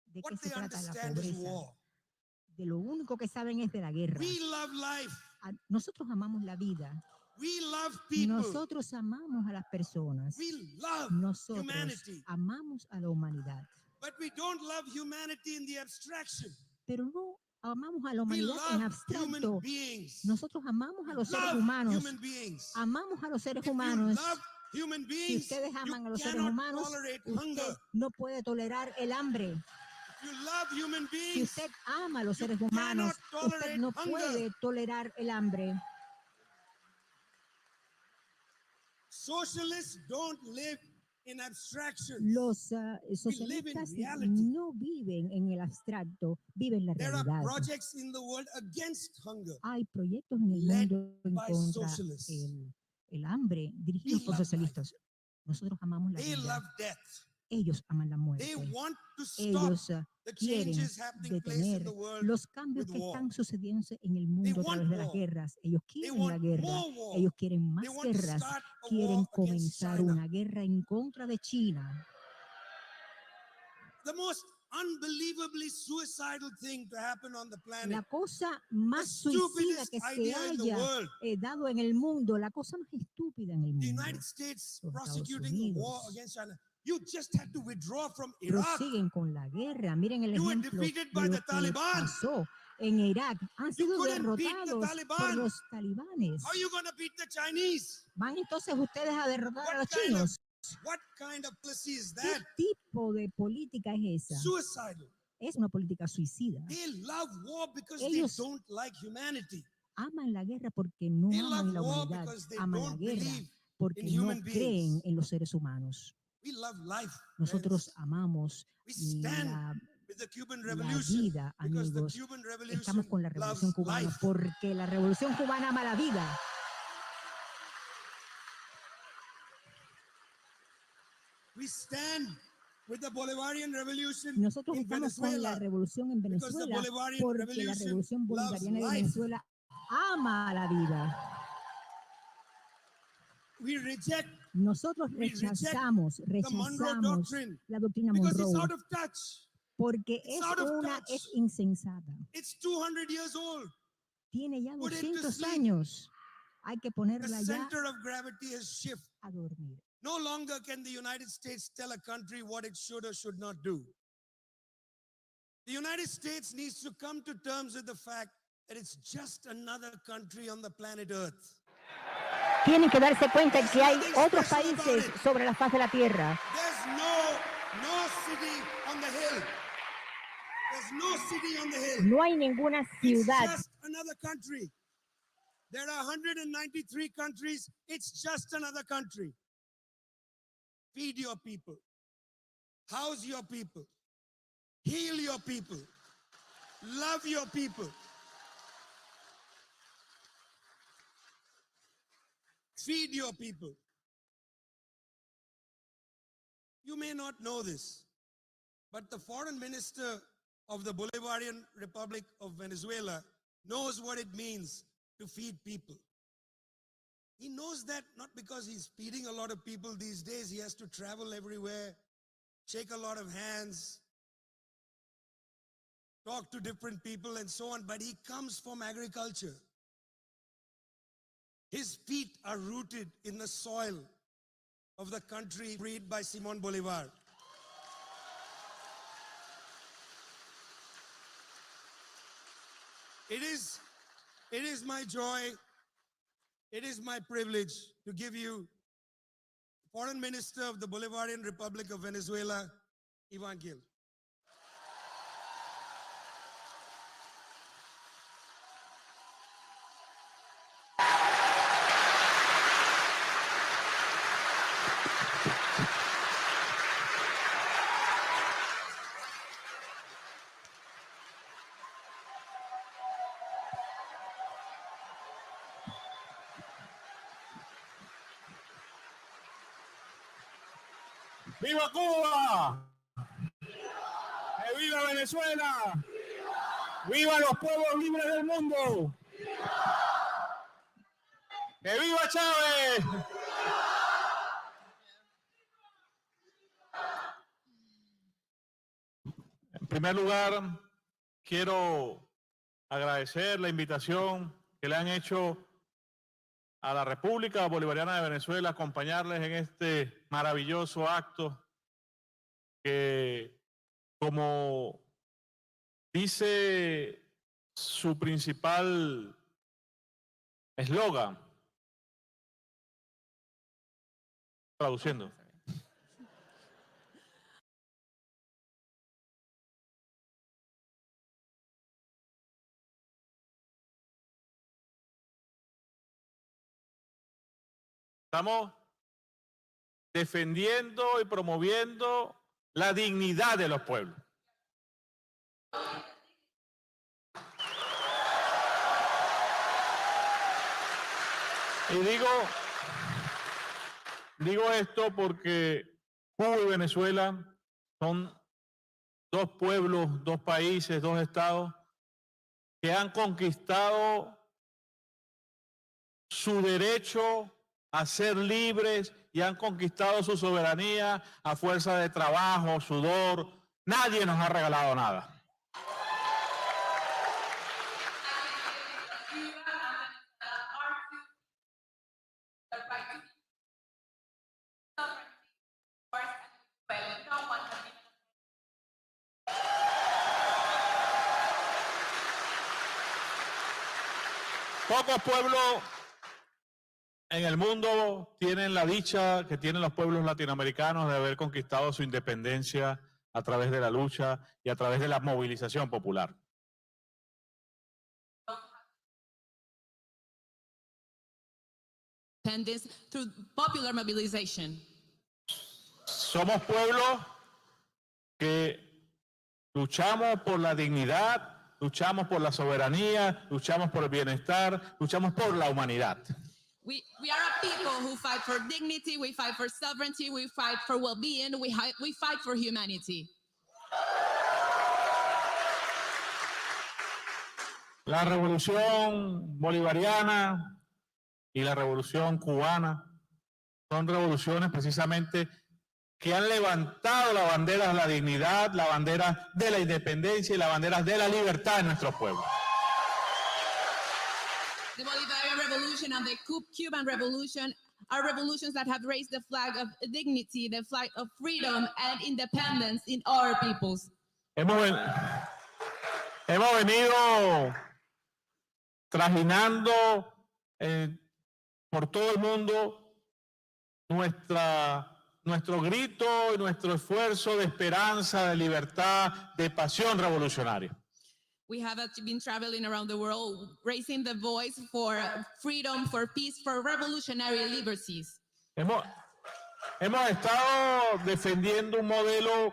de qué What se they trata la understand is pobreza. war. De lo único que saben es de la guerra. We love life. Nosotros amamos la vida. We love people. Nosotros amamos a las personas. We love Nosotros humanity. amamos a la humanidad. But we don't love humanity in the abstraction. Pero no amamos a la We humanidad en love human abstracto. beings. Nosotros amamos a los seres Love humanos. human beings. Amamos a los seres If you humanos. love human Si beings, ustedes you aman a los seres cannot humanos, tolerate usted hunger. no puede tolerar el hambre. If you love human Si beings, usted ama a los seres you humanos, cannot usted tolerate no hunger. puede tolerar el hambre. Socialists don't live in abstractions. Los reality. socialistas no viven en el abstracto, viven la There are realidad. projects in the world against hunger. Hay proyectos en el led mundo en by contra socialists. el hambre dirigidos We por love socialistas. Nosotros amamos la They vida. love death. Ellos aman la muerte. They want to stop Ellos the quieren changes happening place in detener the world los cambios with que war. están sucediéndose en el mundo a want través de las war. guerras. Ellos They quieren la want guerra. more war. Ellos quieren más They want to guerras. start a Quieren war against comenzar China. una guerra en contra de China. The most unbelievably suicidal thing to happen on the planet. La cosa más The suicida stupidest que se idea in the haya world. dado en el mundo, la cosa más estúpida en el The mundo. United States Los Estados prosecuting a war Unidos against China. You just had to withdraw from Iraq. prosiguen con la guerra. Miren el You were ejemplo defeated de by lo the que Taliban. pasó en Irak. Han sido couldn't beat the derrotados por Taliban. los talibanes. How are you going to beat the Chinese? ¿Van entonces ustedes a derrotar a los What kind chinos? What kind of policy is ¿Qué that? tipo de política es esa? Suicidal. Es una política suicida. They love war because Ellos- they don't like humanity. aman la guerra porque no They aman love la war humanidad, because they aman la don't guerra believe porque in no human creen beings. en los seres humanos. We love life, Nosotros friends. amamos We stand la with the Cuban la Revolution vida, because the amigos. Cuban Estamos Revolution con la revolución loves cubana life. porque la revolución cubana ama la vida. We stand with the Bolivarian Revolution Nosotros in estamos con la Venezuela revolución en because the Venezuela Bolivarian porque la Revolution revolución loves bolivariana de life. Venezuela ama la vida. We reject Nosotros We reject rechazamos the Monroe Doctrine la doctrina because it's Monroe out of touch. porque It's out of touch. es insensata. It's 200 years old. Tiene ya Put it to 200 sleep. años. Hay que The ponerla ya center of gravity has shifted. a dormir. No longer can the United States tell a country what it should or should not do. The United States needs to come to terms with the fact that it's just another country on the planet Earth. Tienen que darse cuenta de que hay otros países sobre la faz de la tierra. There's no city on the hill. There's no city on the hill. No hay ninguna ciudad. It's just another country. There are 193 countries. It's just another country. Feed your people. House your people. Heal your people. Love your people. Feed your people. You may not know this, but the foreign minister of the Bolivarian Republic of Venezuela knows what it means to feed people. He knows that not because he's feeding a lot of people these days. He has to travel everywhere, shake a lot of hands, talk to different people and so on, but he comes from agriculture. His feet are rooted in the soil of the country freed by Simón Bolívar. It is my joy, it is my privilege to give you Foreign Minister of the Bolivarian Republic of Venezuela, Iván Gil. ¡Viva Cuba! ¡Que viva Venezuela! ¡Viva los pueblos libres del mundo! ¡Que viva Chávez! En primer lugar, quiero agradecer la invitación que le han hecho a la República Bolivariana de Venezuela, acompañarles en este maravilloso acto que, como dice su principal eslogan, traduciendo, estamos defendiendo y promoviendo la dignidad de los pueblos. Y digo esto porque Cuba y Venezuela son dos pueblos, dos países, dos estados que han conquistado su derecho a ser libres y han conquistado su soberanía a fuerza de trabajo, sudor. Nadie nos ha regalado nada. Pocos pueblos en el mundo tienen la dicha que tienen los pueblos latinoamericanos de haber conquistado su independencia a través de la lucha y a través de la movilización popular. independence through popular mobilization. Somos pueblos que luchamos por la dignidad, luchamos por la soberanía, luchamos por el bienestar, luchamos por la humanidad. We are a people who fight for dignity, we fight for sovereignty, we fight for well-being, we fight for humanity. La revolución bolivariana y la revolución cubana son revoluciones precisamente que han levantado la bandera de la dignidad, la bandera de la independencia y la bandera de la libertad en nuestros pueblos. The Bolivarian Revolution and the Cuban Revolution are revolutions that have raised the flag of dignity, the flag of freedom and independence in our peoples. Hemos venido trajinando por todo el mundo nuestro grito y nuestro esfuerzo de esperanza, de libertad, de pasión revolucionaria. We have been traveling around the world, raising the voice for freedom, for peace, for revolutionary liberties. Hemos estado defendiendo un modelo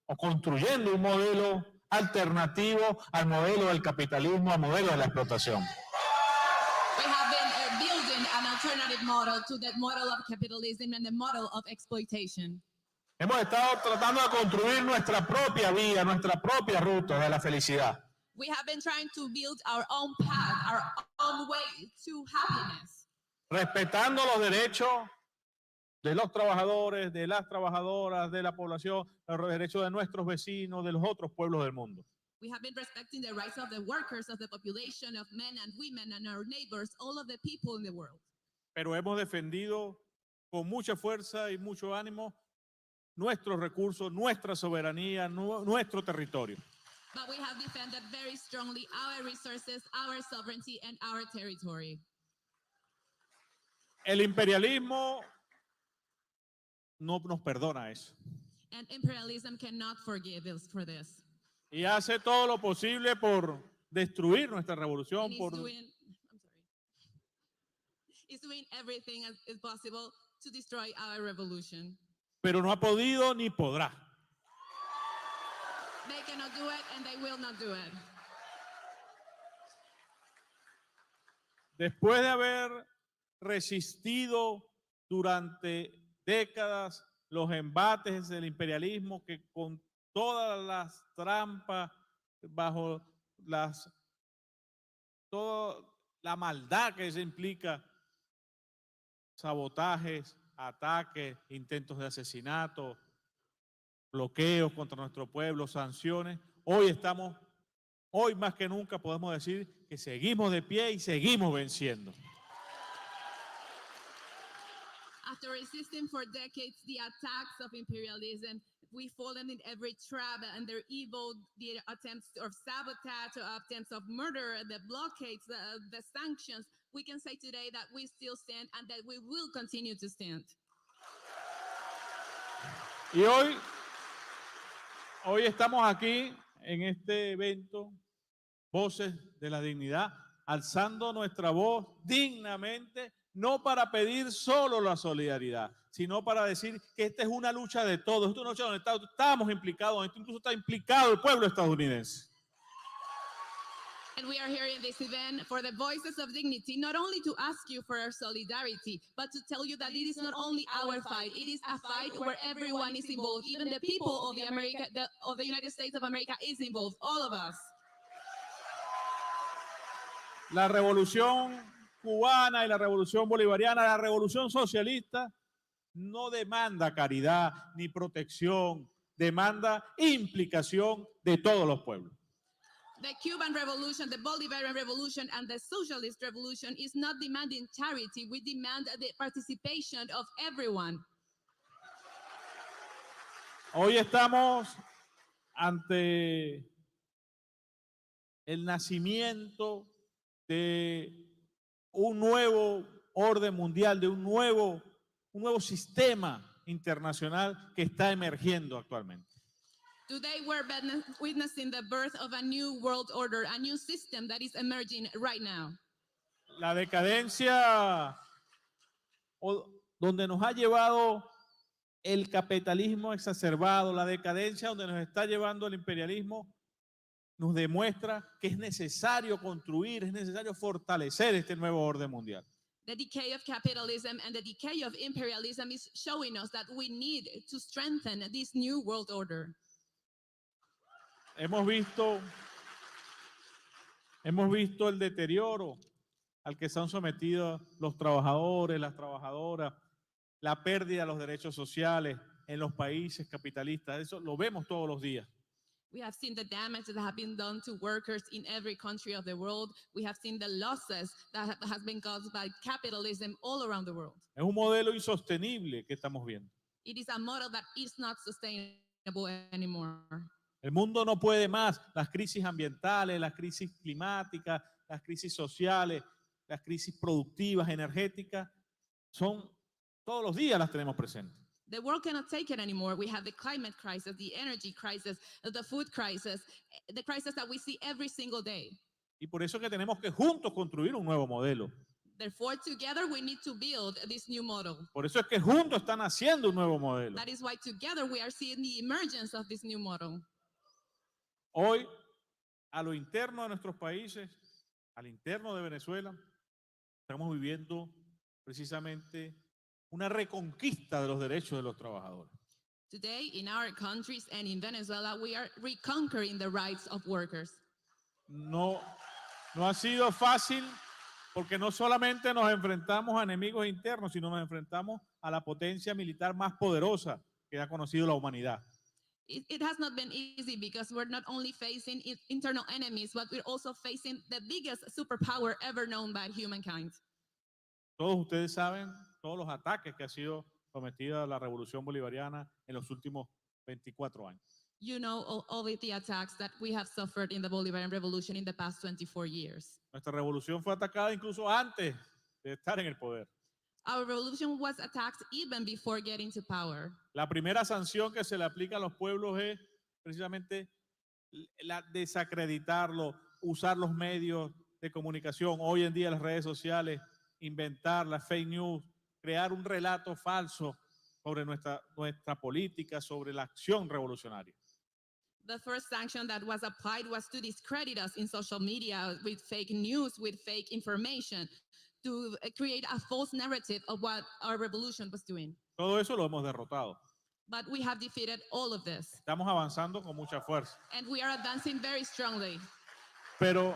o construyendo un modelo alternativo al modelo del capitalismo, al modelo de la explotación. We have been building an alternative model to the model of capitalism and the model of exploitation. Hemos estado tratando de construir nuestra propia vía, nuestra propia ruta de la felicidad. We have been trying to build our own path, our own way to happiness. Respetando los derechos de los trabajadores, de las trabajadoras, de la población, los derechos de nuestros vecinos, de los otros pueblos del mundo. We have been respecting the rights of the workers, of the population, of men and women and our neighbors, all of the people in the world. Pero hemos defendido con mucha fuerza y mucho ánimo nuestros recursos, nuestra soberanía, nuestro territorio. But we have defended very strongly our resources, our sovereignty, and our territory. El imperialismo no nos perdona eso. And imperialism cannot forgive us for this. Y hace todo lo posible por destruir nuestra revolución. It's doing everything as is possible to destroy our revolution. Pero no ha podido ni podrá. They cannot do it and they will not do it. Después de haber resistido durante décadas los embates del imperialismo que con todas las trampas, bajo toda la maldad que se implica, sabotajes, ataques, intentos de asesinato, bloqueos contra nuestro pueblo, sanciones. Hoy más que nunca podemos decir que seguimos de pie y seguimos venciendo. After resisting for decades the attacks of imperialism, we've fallen in every trap and their evil, the attempts of sabotage, attempts of murder, the blockades, the sanctions. We can say today that we still stand and that we will continue to stand. Y hoy estamos aquí en este evento, Voces de la Dignidad, alzando nuestra voz dignamente, no para pedir solo la solidaridad, sino para decir que esta es una lucha de todos, esta es una lucha donde estamos implicados, donde incluso está implicado el pueblo estadounidense. And we are here in this event for the Voices of Dignity, not only to ask you for our solidarity, but to tell you that it is not only our fight, it is a fight where everyone is involved, even the people of the United States of America is involved, all of us. La revolución cubana y la revolución bolivariana, la revolución socialista, no demanda caridad ni protección, demanda implicación de todos los pueblos. The Cuban Revolution, the Bolivarian Revolution, and the Socialist Revolution is not demanding charity. We demand the participation of everyone. Hoy estamos ante el nacimiento de un nuevo orden mundial, de un nuevo sistema internacional que está emergiendo actualmente. Today we're witnessing the birth of a new world order, a new system that is emerging right now. La decadencia donde nos ha llevado el capitalismo exacerbado, la decadencia donde nos está llevando el imperialismo, nos demuestra que es necesario construir, es necesario fortalecer este nuevo orden mundial. The decay of capitalism and the decay of imperialism is showing us that we need to strengthen this new world order. Hemos visto el deterioro al que se han sometido los trabajadores, las trabajadoras, la pérdida de los derechos sociales en los países capitalistas. Eso lo vemos todos los días. We have seen the damage that have been done to workers in every country of the world. We have seen the losses that has been caused by capitalism all around the world. Es un modelo insostenible que estamos viendo. It is a model that is not sustainable anymore. El mundo no puede más. Las crisis ambientales, las crisis climáticas, las crisis sociales, las crisis productivas, energéticas, todos los días las tenemos presentes. The world cannot take it anymore. We have the climate crisis, the energy crisis, the food crisis, the crisis that we see every single day. Y por eso es que tenemos que juntos construir un nuevo modelo. Therefore, together we need to build this new model. Por eso es que juntos están haciendo un nuevo modelo. That is why together we are seeing the emergence of this new model. Hoy, a lo interno de nuestros países, al interno de Venezuela, estamos viviendo precisamente una reconquista de los derechos de los trabajadores. Today, in our countries and in Venezuela, we are reconquering the rights of workers. No ha sido fácil porque no solamente nos enfrentamos a enemigos internos, sino nos enfrentamos a la potencia militar más poderosa que ha conocido la humanidad. It has not been easy because we're not only facing internal enemies, but we're also facing the biggest superpower ever known by humankind. Todos ustedes saben todos los ataques que ha sido sometida la revolución bolivariana en los últimos 24 años. You know all of the attacks that we have suffered in the Bolivarian Revolution in the past 24 years. Nuestra revolución fue atacada incluso antes de estar en el poder. Our revolution was attacked even before getting to power. La primera sanción que se le aplica a los pueblos es precisamente desacreditarlo, usar los medios de comunicación, hoy en día las redes sociales, inventar las fake news, crear un relato falso sobre nuestra política, sobre la acción revolucionaria. The first sanction that was applied was to discredit us in social media with fake news, with fake information, to create a false narrative of what our revolution was doing. Todo eso lo hemos derrotado. But we have defeated all of this. Estamos avanzando con mucha fuerza. And we are advancing very strongly. Pero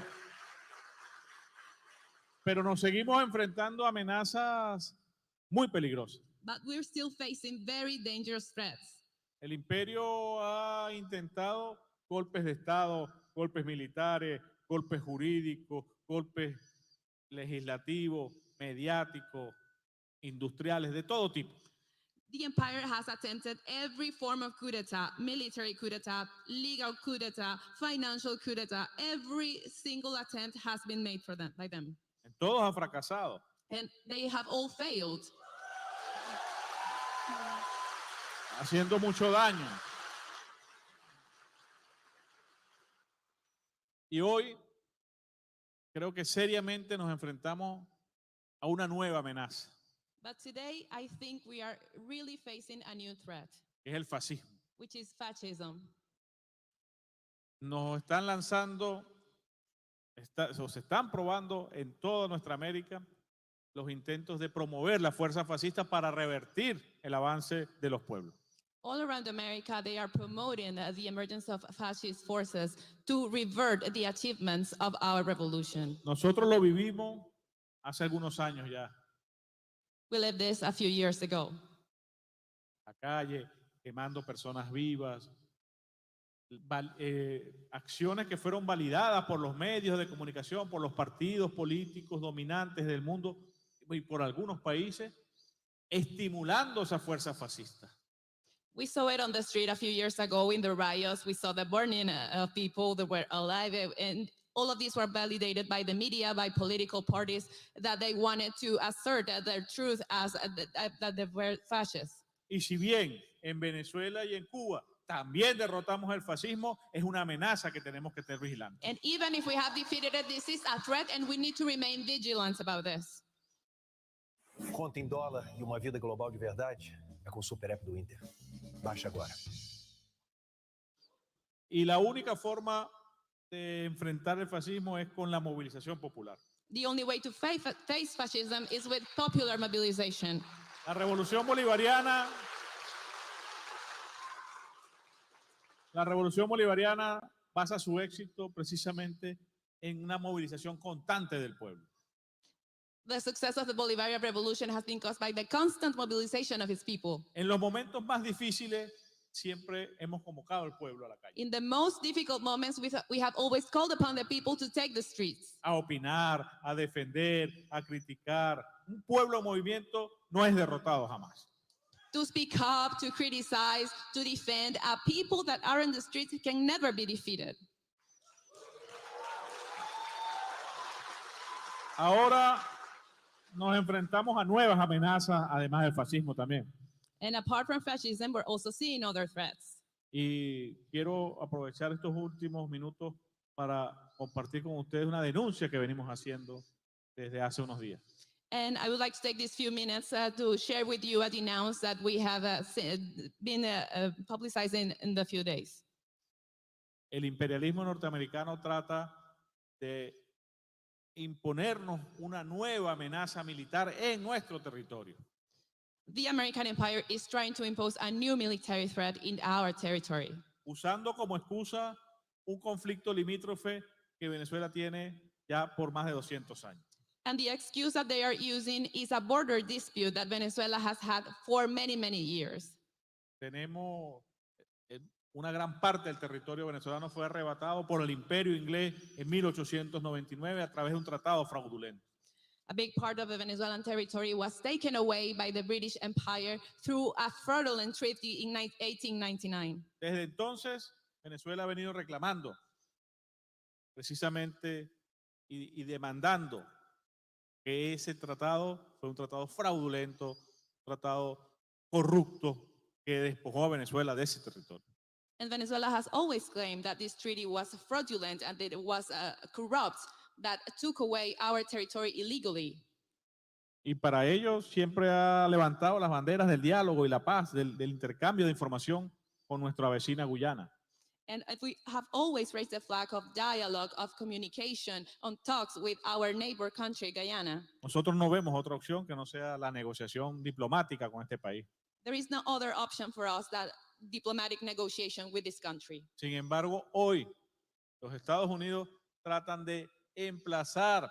nos seguimos enfrentando a amenazas muy peligrosas. But we're still facing very dangerous threats. El imperio ha intentado golpes de Estado, golpes militares, golpes jurídicos, golpes legislativos, mediáticos, industriales, de todo tipo. The empire has attempted every form of coup d'etat, military coup d'etat, legal coup d'etat, financial coup d'etat. Every single attempt has been made by them. Todos han fracasado. And they have all failed. Haciendo mucho daño. Y hoy creo que seriamente nos enfrentamos a una nueva amenaza. But today I think we are really facing a new threat. Que es el fascismo. Which is fascism. Nos están lanzando, se están probando en toda nuestra América los intentos de promover la fuerza fascista para revertir el avance de los pueblos. All around America, they are promoting the emergence of fascist forces to revert the achievements of our revolution. Nosotros lo vivimos hace algunos años ya. We lived this a few years ago. La calle, quemando personas vivas, acciones que fueron validadas por los medios de comunicación, por los partidos políticos dominantes del mundo y por algunos países, estimulando esa fuerza fascista. We saw it on the street a few years ago in the riots. We saw the burning of people that were alive, and all of these were validated by the media, by political parties, that they wanted to assert their truth as that they were fascists. Y si bien en Venezuela y en Cuba también derrotamos el fascismo, es una amenaza que tenemos que estar vigilantes. And even if we have defeated it, this is a threat, and we need to remain vigilant about this. Conta em dólar e uma vida global de verdade é com o Super App do Inter. Baixa agora. Y la única forma de enfrentar el fascismo es con la movilización popular. The only way to face fascism is with popular mobilization. La revolución bolivariana basa su éxito precisamente en una movilización constante del pueblo. The success of the Bolivarian Revolution has been caused by the constant mobilization of its people. En los momentos más difíciles siempre hemos convocado al pueblo a la calle. In the most difficult moments, we have always called upon the people to take the streets. A opinar, a defender, a criticar. Un pueblo en movimiento no es derrotado jamás. To speak up, to criticize, to defend. People that are in the streets can never be defeated. Ahora nos enfrentamos a nuevas amenazas, además del fascismo también. And apart from fascism, we're also seeing other threats. Y quiero aprovechar estos últimos minutos para compartir con ustedes una denuncia que venimos haciendo desde hace unos días. And I would like to take these few minutes to share with you a denounce that we have been publicizing in the few days. El imperialismo norteamericano trata de imponernos una nueva amenaza militar en nuestro territorio. The American empire is trying to impose a new military threat in our territory. Usando como excusa un conflicto limítrofe que Venezuela tiene ya por más de 200 años. And the excuse that they are using is a border dispute that Venezuela has had for many, many years. Tenemos una gran parte del territorio venezolano fue arrebatado por el imperio inglés en 1899 a través de un tratado fraudulento. A big part of the Venezuelan territory was taken away by the British Empire through a fraudulent treaty in 1899. Desde entonces, Venezuela ha venido reclamando precisamente y demandando que ese tratado fue un tratado fraudulento, un tratado corrupto que despojó a Venezuela de ese territorio. And Venezuela has always claimed that this treaty was fraudulent and that it was corrupt, that took away our territory illegally. Y para ello siempre ha levantado las banderas del diálogo y la paz, del intercambio de información con nuestra vecina Guyana. And we have always raised the flag of dialogue, of communication, on talks with our neighbor country, Guyana. Nosotros no vemos otra opción que no sea la negociación diplomática con este país. There is no other option for us than diplomatic negotiation with this country. Sin embargo, hoy los Estados Unidos tratan de emplazar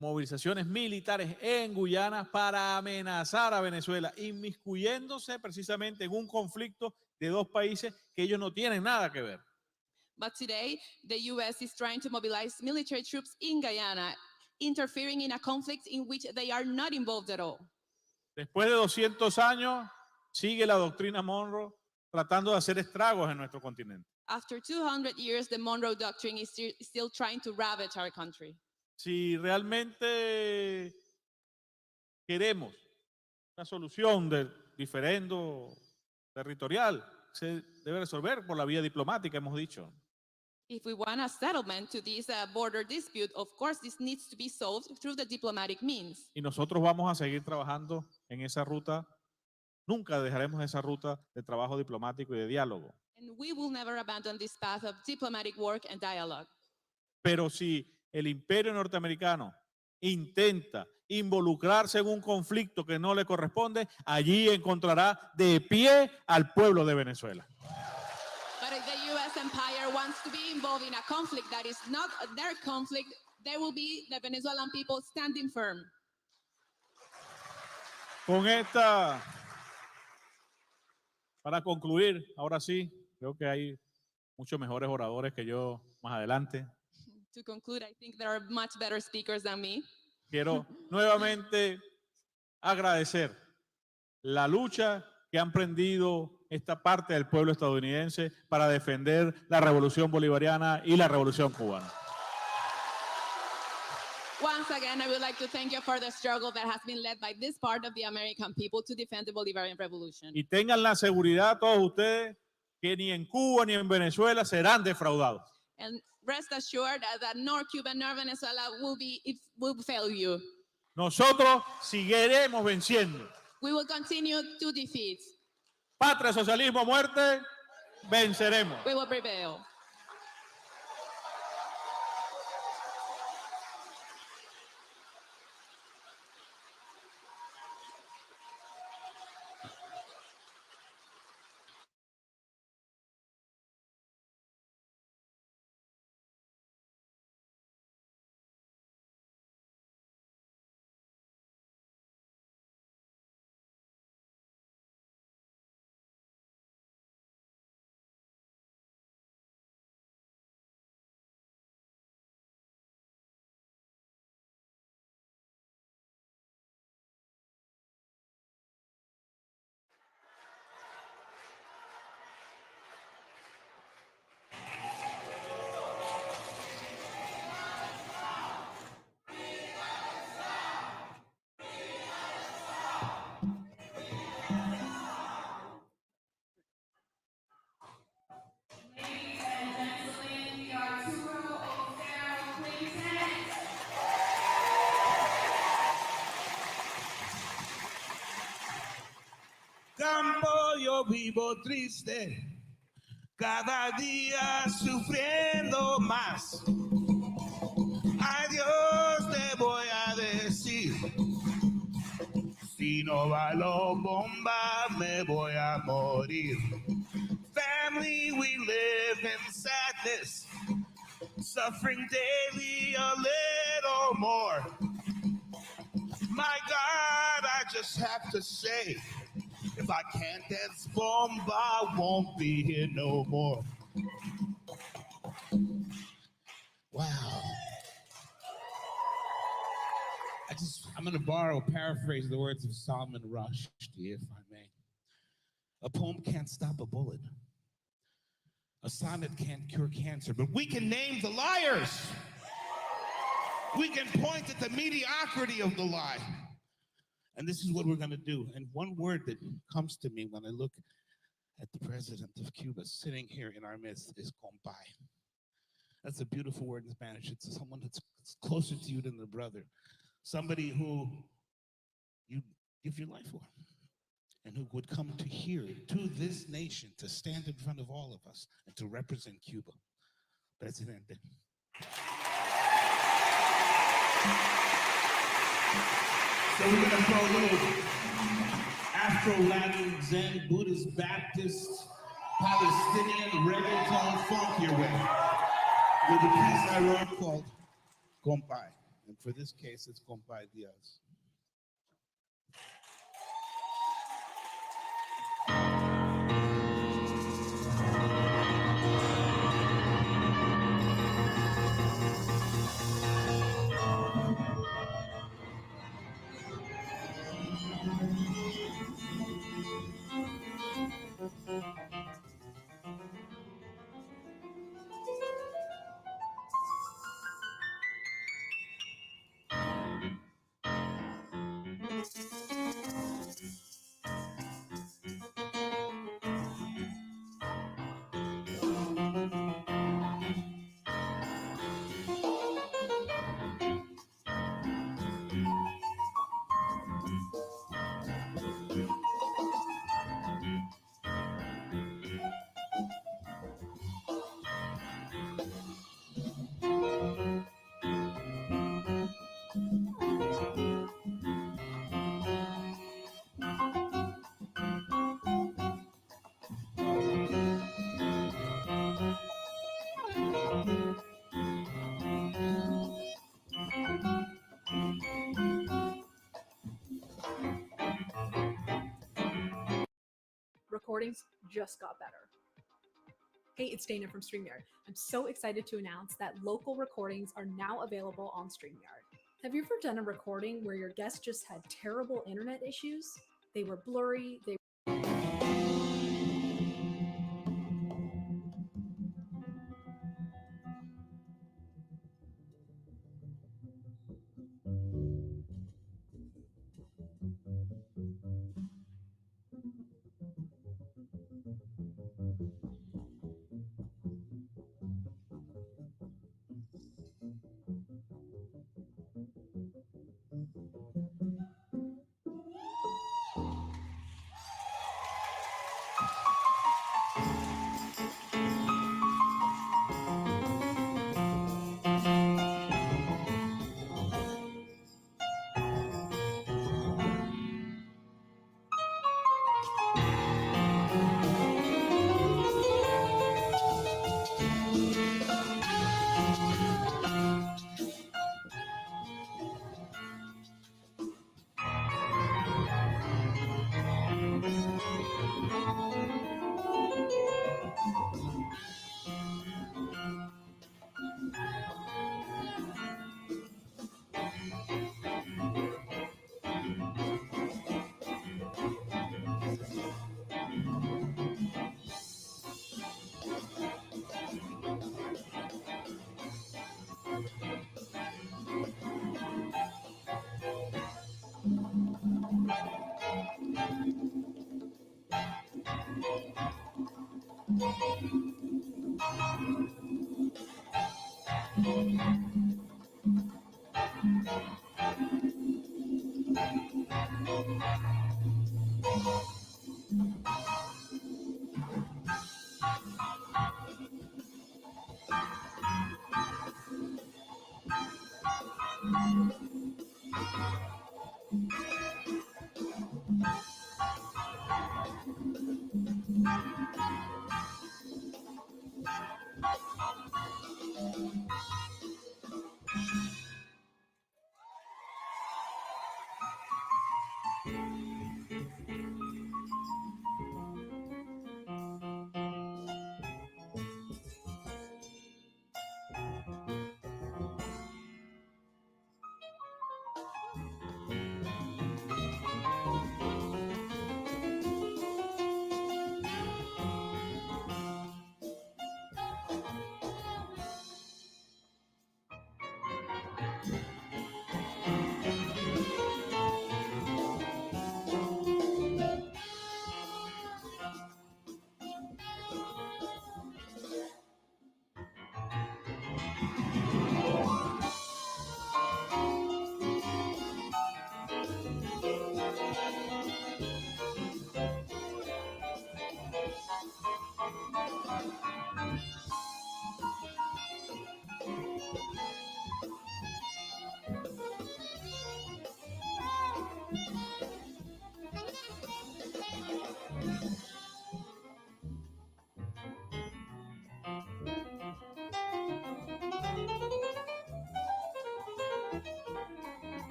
movilizaciones militares en Guyana para amenazar a Venezuela, inmiscuyéndose precisamente en un conflicto de dos países que ellos no tienen nada que ver. But today, the U.S. is trying to mobilize military troops in Guyana, interfering in a conflict in which they are not involved at all. Después de 200 años, sigue la doctrina Monroe tratando de hacer estragos en nuestro continente. After 200 years, the Monroe Doctrine is still trying to ravage our country. Si realmente queremos una solución del diferendo territorial, se debe resolver por la vía diplomática, hemos dicho. If we want a settlement to this border dispute, of course, this needs to be solved through the diplomatic means. Y nosotros vamos a seguir trabajando en esa ruta. Nunca dejaremos esa ruta de trabajo diplomático y de diálogo. And we will never abandon this path of diplomatic work and dialogue. Pero si el imperio norteamericano intenta involucrarse en un conflicto que no le corresponde, allí encontrará de pie al pueblo de Venezuela. But if the U.S. empire wants to be involved in a conflict that is not their conflict, there will be the Venezuelan people standing firm. Con esta, para concluir, ahora sí, creo que hay muchos mejores oradores que yo más adelante. To conclude, I think there are much better speakers than me. Quiero nuevamente agradecer la lucha que han emprendido esta parte del pueblo estadounidense para defender la revolución bolivariana y la revolución cubana. Once again, I would like to thank you for the struggle that has been led by this part of the American people to defend the Bolivarian Revolution. Y tengan la seguridad todos ustedes que ni en Cuba ni en Venezuela serán defraudados. And rest assured that nor Cuba nor Venezuela will fail you. Nosotros seguiremos venciendo. We will continue to defeat. Patria, socialismo, muerte, venceremos. We will prevail. Campo, yo vivo triste, cada día sufriendo más. Adiós te voy a decir, si no balo bomba me voy a morir. Family, we live in sadness, suffering daily a little more. My God, I just have to say, if I can't dance bomba, I won't be here no more. Wow. I'm going to paraphrase the words of Salman Rushdie, if I may. A poem can't stop a bullet. A sonnet can't cure cancer, but we can name the liars. We can point at the mediocrity of the lie. And this is what we're going to do. And one word that comes to me when I look at the president of Cuba sitting here in our midst is compay. That's a beautiful word in Spanish. It's someone that's closer to you than a brother. Somebody who you give your life for. And who would come to here, to this nation, to stand in front of all of us and to represent Cuba. Presidente. So we're going to throw a little Afro-Latin, Zen, Buddhist, Baptist, Palestinian, reggaeton, funk your way with a piece I wrote called Compay. And for this case, it's Compay Diaz. Recordings just got better. Hey, it's Dana from StreamYard. I'm so excited to announce that local recordings are now available on StreamYard. Have you ever done a recording where your guest just had terrible internet issues? They were blurry,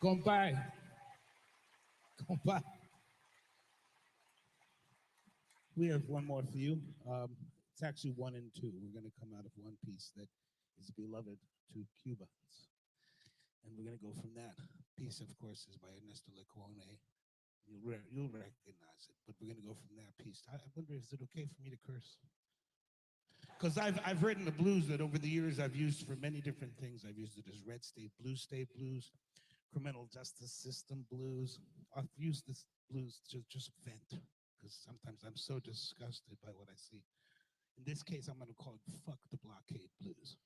Compadre. Compadre. We have one more for you. It's actually 1 and 2. We're going to come out of one piece that is beloved to Cubans. And we're going to go from that. Piece, of course, is by Ernesto Lecuone. You'll recognize it, but we're going to go from that piece. I wonder, is it okay for me to curse? Because I've written the blues that over the years I've used for many different things. I've used it as red state blues, criminal justice system blues. I've used this blues to just vent, because sometimes I'm so disgusted by what I see. In this case, I'm going to call it Fuck the Blockade Blues.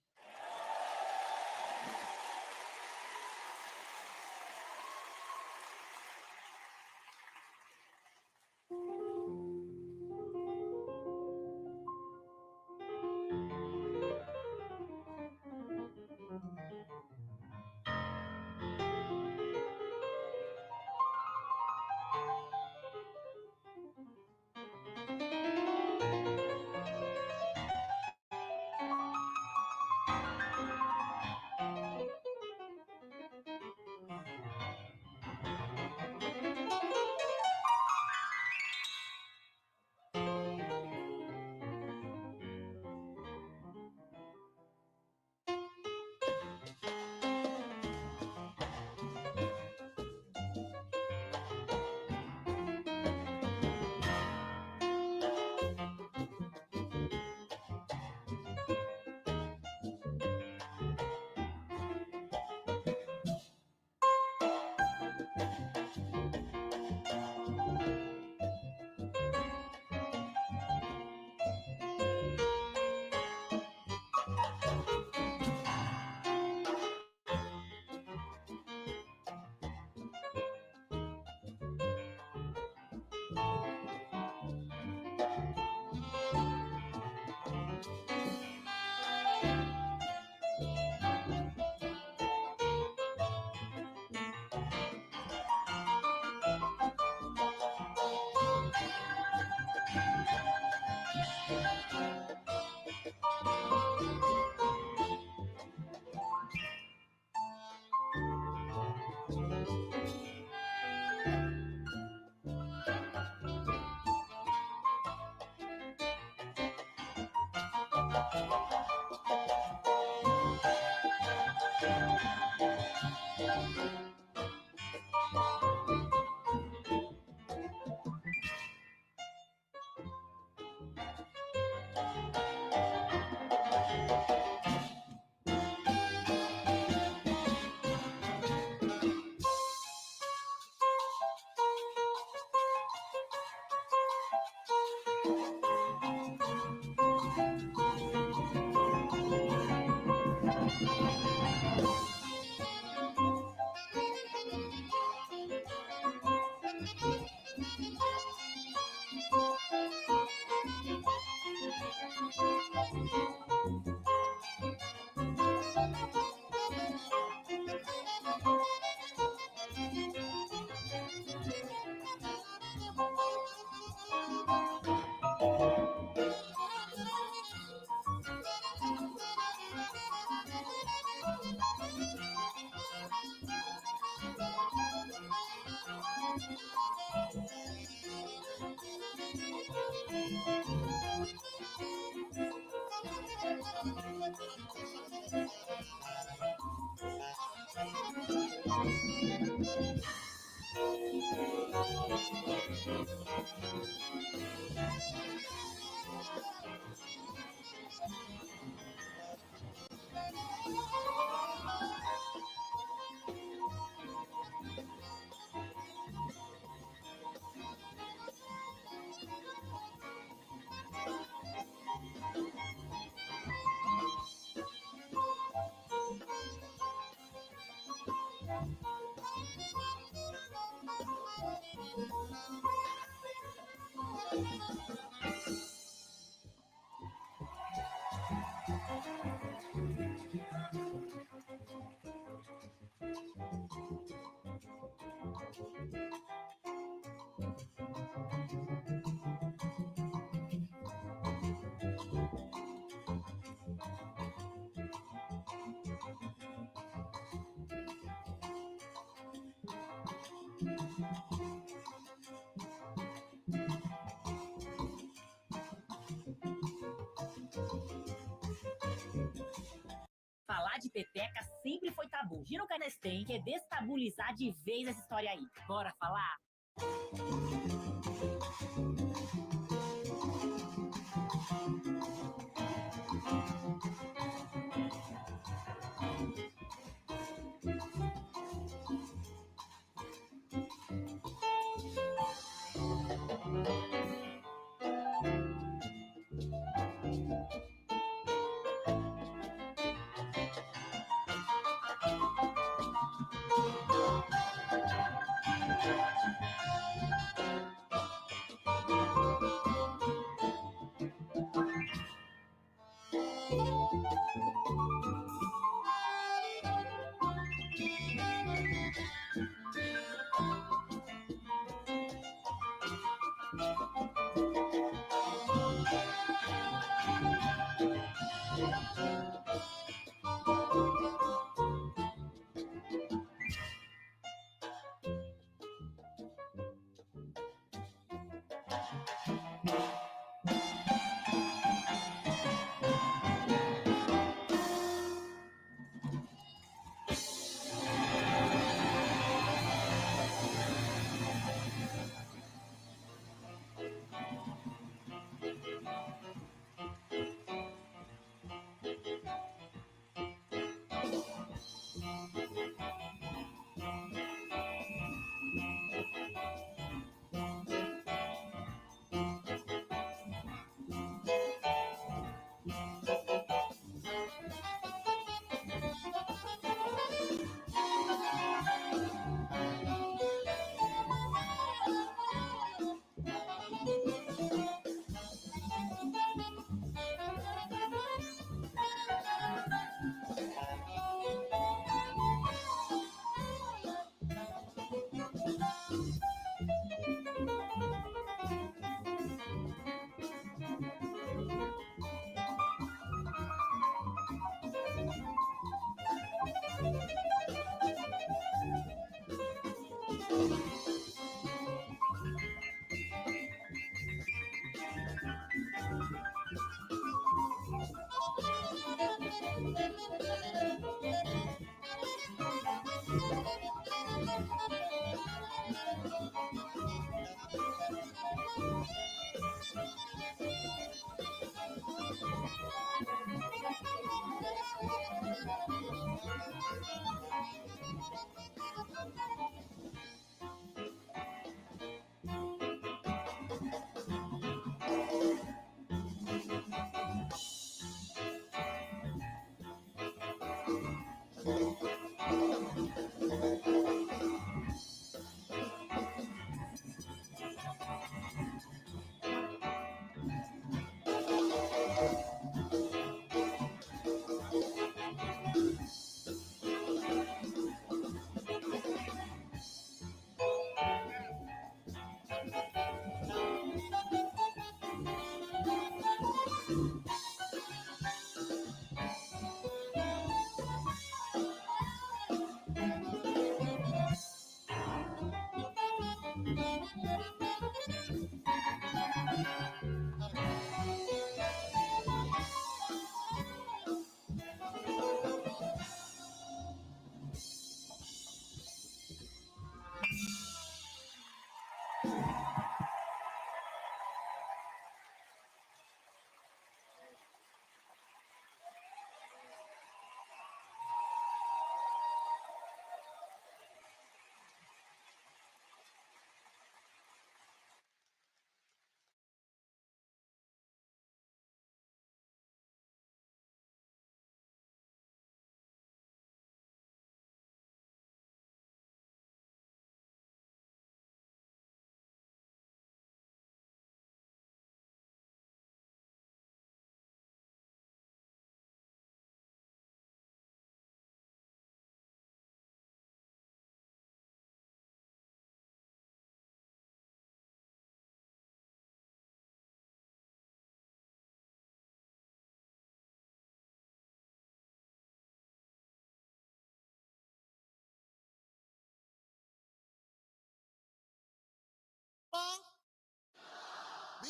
Falar de peteca sempre foi tabu. Giro Canestem quer destabulizar de vez essa história aí. Bora falar?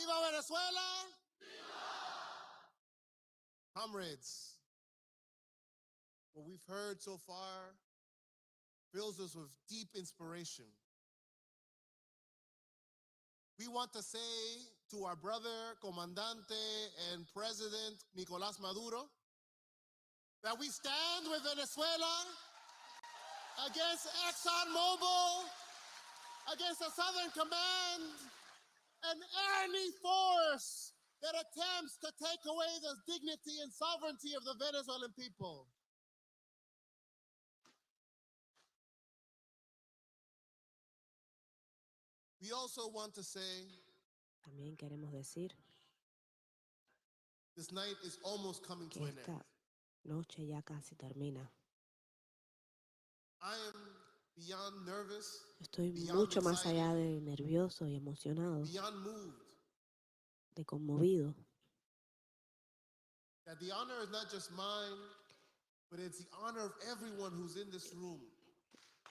Viva Venezuela! Comrades, what we've heard so far fills us with deep inspiration. We want to say to our brother, Comandante, and President Nicolás Maduro, that we stand with Venezuela against ExxonMobil, against the Southern Command, and any force that attempts to take away the dignity and sovereignty of the Venezuelan people. We also want to say, También queremos decir this night is almost coming to que an end. esta noche ya casi termina. I am beyond nervous, Estoy beyond mucho más excited, allá de nervioso y emocionado, beyond moved. de conmovido. That the honor is not just mine, but it's the honor of everyone who's in this room.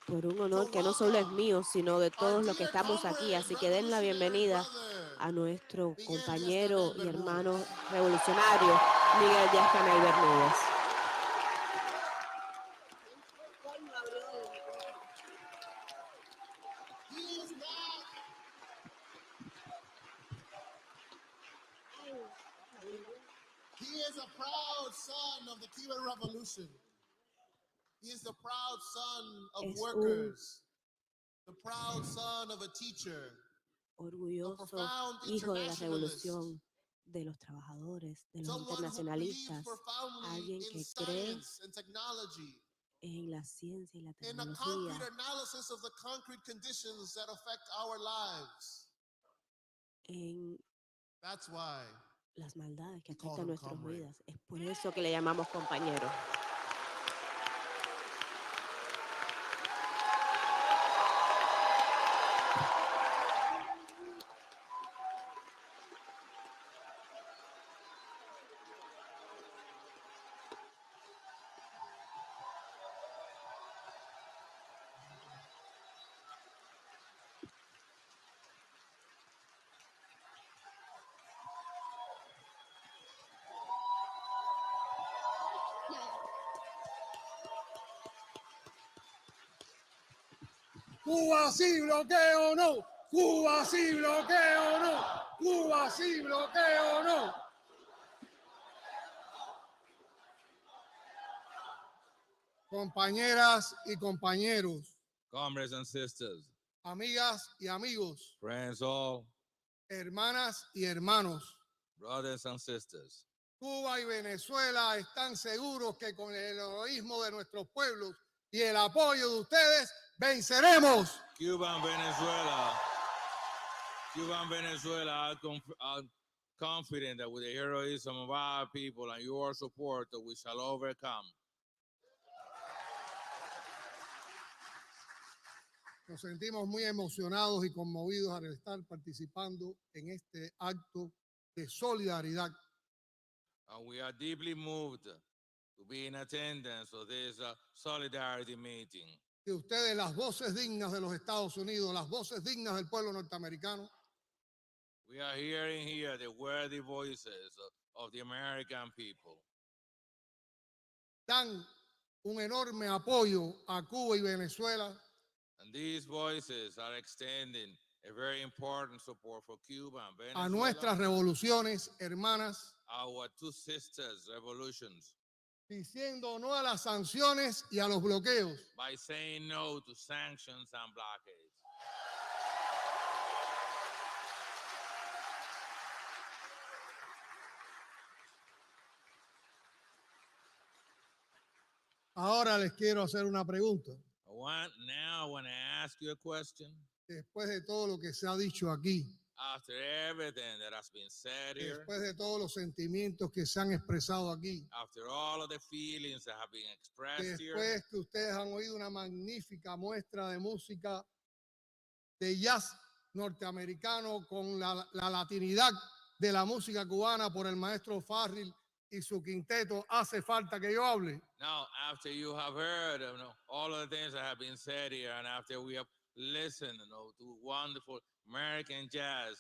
Por un honor que no solo es mío, sino de todos los que estamos aquí. Así que den la bienvenida a nuestro compañero y hermano revolucionario, Miguel Díaz-Canel Bermúdez. He is a proud son of the Cuban Revolution. He is the proud son of workers, the proud son of a teacher, Orgulloso hijo de la revolución, de los trabajadores, de los internacionalistas, alguien que cree en la ciencia y la in a tecnología, concrete analysis of the concrete conditions that affect our lives. en That's why las maldades que we call afectan them nuestras comrade. vidas. Es por eso que le llamamos compañero. Cuba sí, bloqueo no. Cuba sí, bloqueo no. Cuba sí, bloqueo no. Compañeras y compañeros, Comrades and sisters, amigas y amigos, friends all, hermanas y hermanos, brothers and sisters. Cuba y Venezuela están seguros que con el heroísmo de nuestros pueblos y el apoyo de ustedes venceremos. Cuba and Venezuela are confident that with the heroism of our people and your support, that we shall overcome. Nos sentimos muy emocionados y conmovidos al estar participando en este acto de solidaridad. And we are deeply moved to be in attendance of this solidarity meeting. De ustedes, las voces dignas de los Estados Unidos, las voces dignas del pueblo norteamericano, We are hearing here the worthy voices of the American people. dan un enorme apoyo a Cuba y Venezuela. And these voices are extending a very important support for Cuba and Venezuela, A nuestras revoluciones hermanas, our two sisters revolutions, diciendo no a las sanciones y a los bloqueos. by saying no to sanctions and blockades. Ahora les quiero hacer una pregunta. Now, when I ask you a question, Después de todo lo que se ha dicho aquí, after everything that has been said here, después de todos los sentimientos que se han expresado aquí, after all of the feelings that have been expressed here, después que ustedes han oído una magnífica muestra de música de jazz norteamericano con la latinidad de la música cubana por el maestro Farril y su quinteto, hace falta que yo hable. now after you have heard all of the things that have been said here, and after we have listen, to wonderful American jazz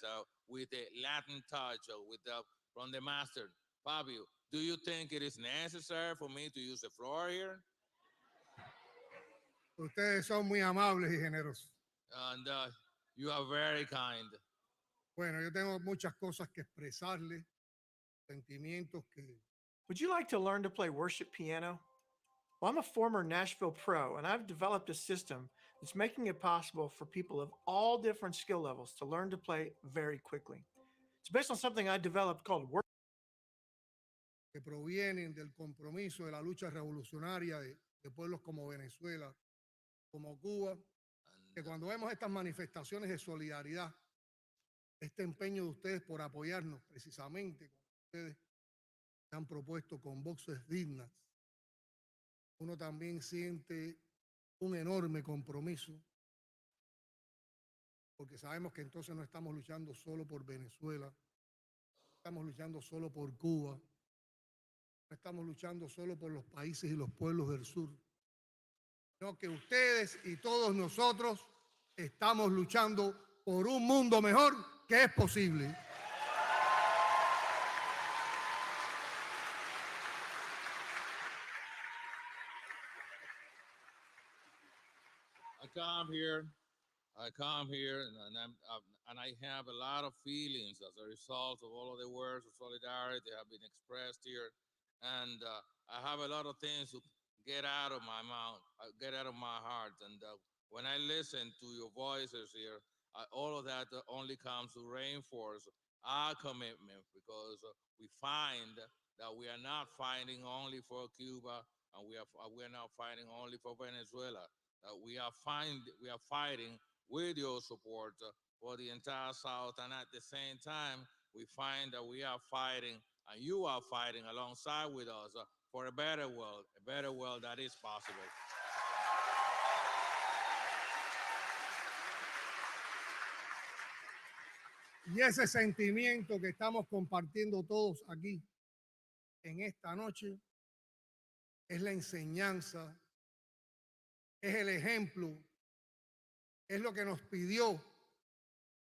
with a Latin touch, from the master. Fabio, do you think it is necessary for me to use the floor here? Ustedes son muy amables y generosos. And you are very kind. Bueno, yo tengo muchas cosas que expresarle, sentimientos que... Would you like to learn to play worship piano? Well, I'm a former Nashville pro, and I've developed a system that's making it possible for people of all different skill levels to learn to play very quickly. It's based on something I developed called worship. Que provienen del compromiso de la lucha revolucionaria de pueblos como Venezuela, como Cuba, que cuando vemos estas manifestaciones de solidaridad, este empeño de ustedes por apoyarnos precisamente, como ustedes se han propuesto con voces dignas, uno también siente un enorme compromiso, porque sabemos que entonces no estamos luchando solo por Venezuela, no estamos luchando solo por Cuba, no estamos luchando solo por los países y los pueblos del sur, sino que ustedes y todos nosotros estamos luchando por un mundo mejor que es posible. I come here, and I have a lot of feelings as a result of all of the words of solidarity that have been expressed here, and I have a lot of things to get out of my mouth, get out of my heart, and when I listen to your voices here, all of that only comes to reinforce our commitment, because we find that we are not fighting only for Cuba, and we are not fighting only for Venezuela. We are fighting with your support for the entire South, and at the same time, we find that we are fighting, and you are fighting alongside with us for a better world that is possible. Y ese sentimiento que estamos compartiendo todos aquí en esta noche es la enseñanza, es el ejemplo, es lo que nos pidió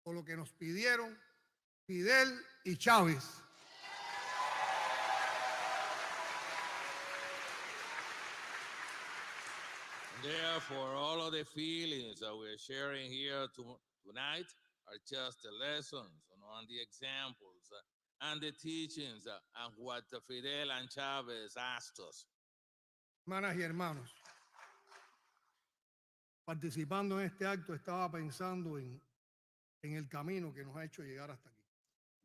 o lo que nos pidieron Fidel y Chávez. Therefore, all of the feelings that we're sharing here tonight are just the lessons and the examples and the teachings and what Fidel and Chávez asked us. Hermanas y hermanos, participando en este acto estaba pensando en el camino que nos ha hecho llegar hasta aquí.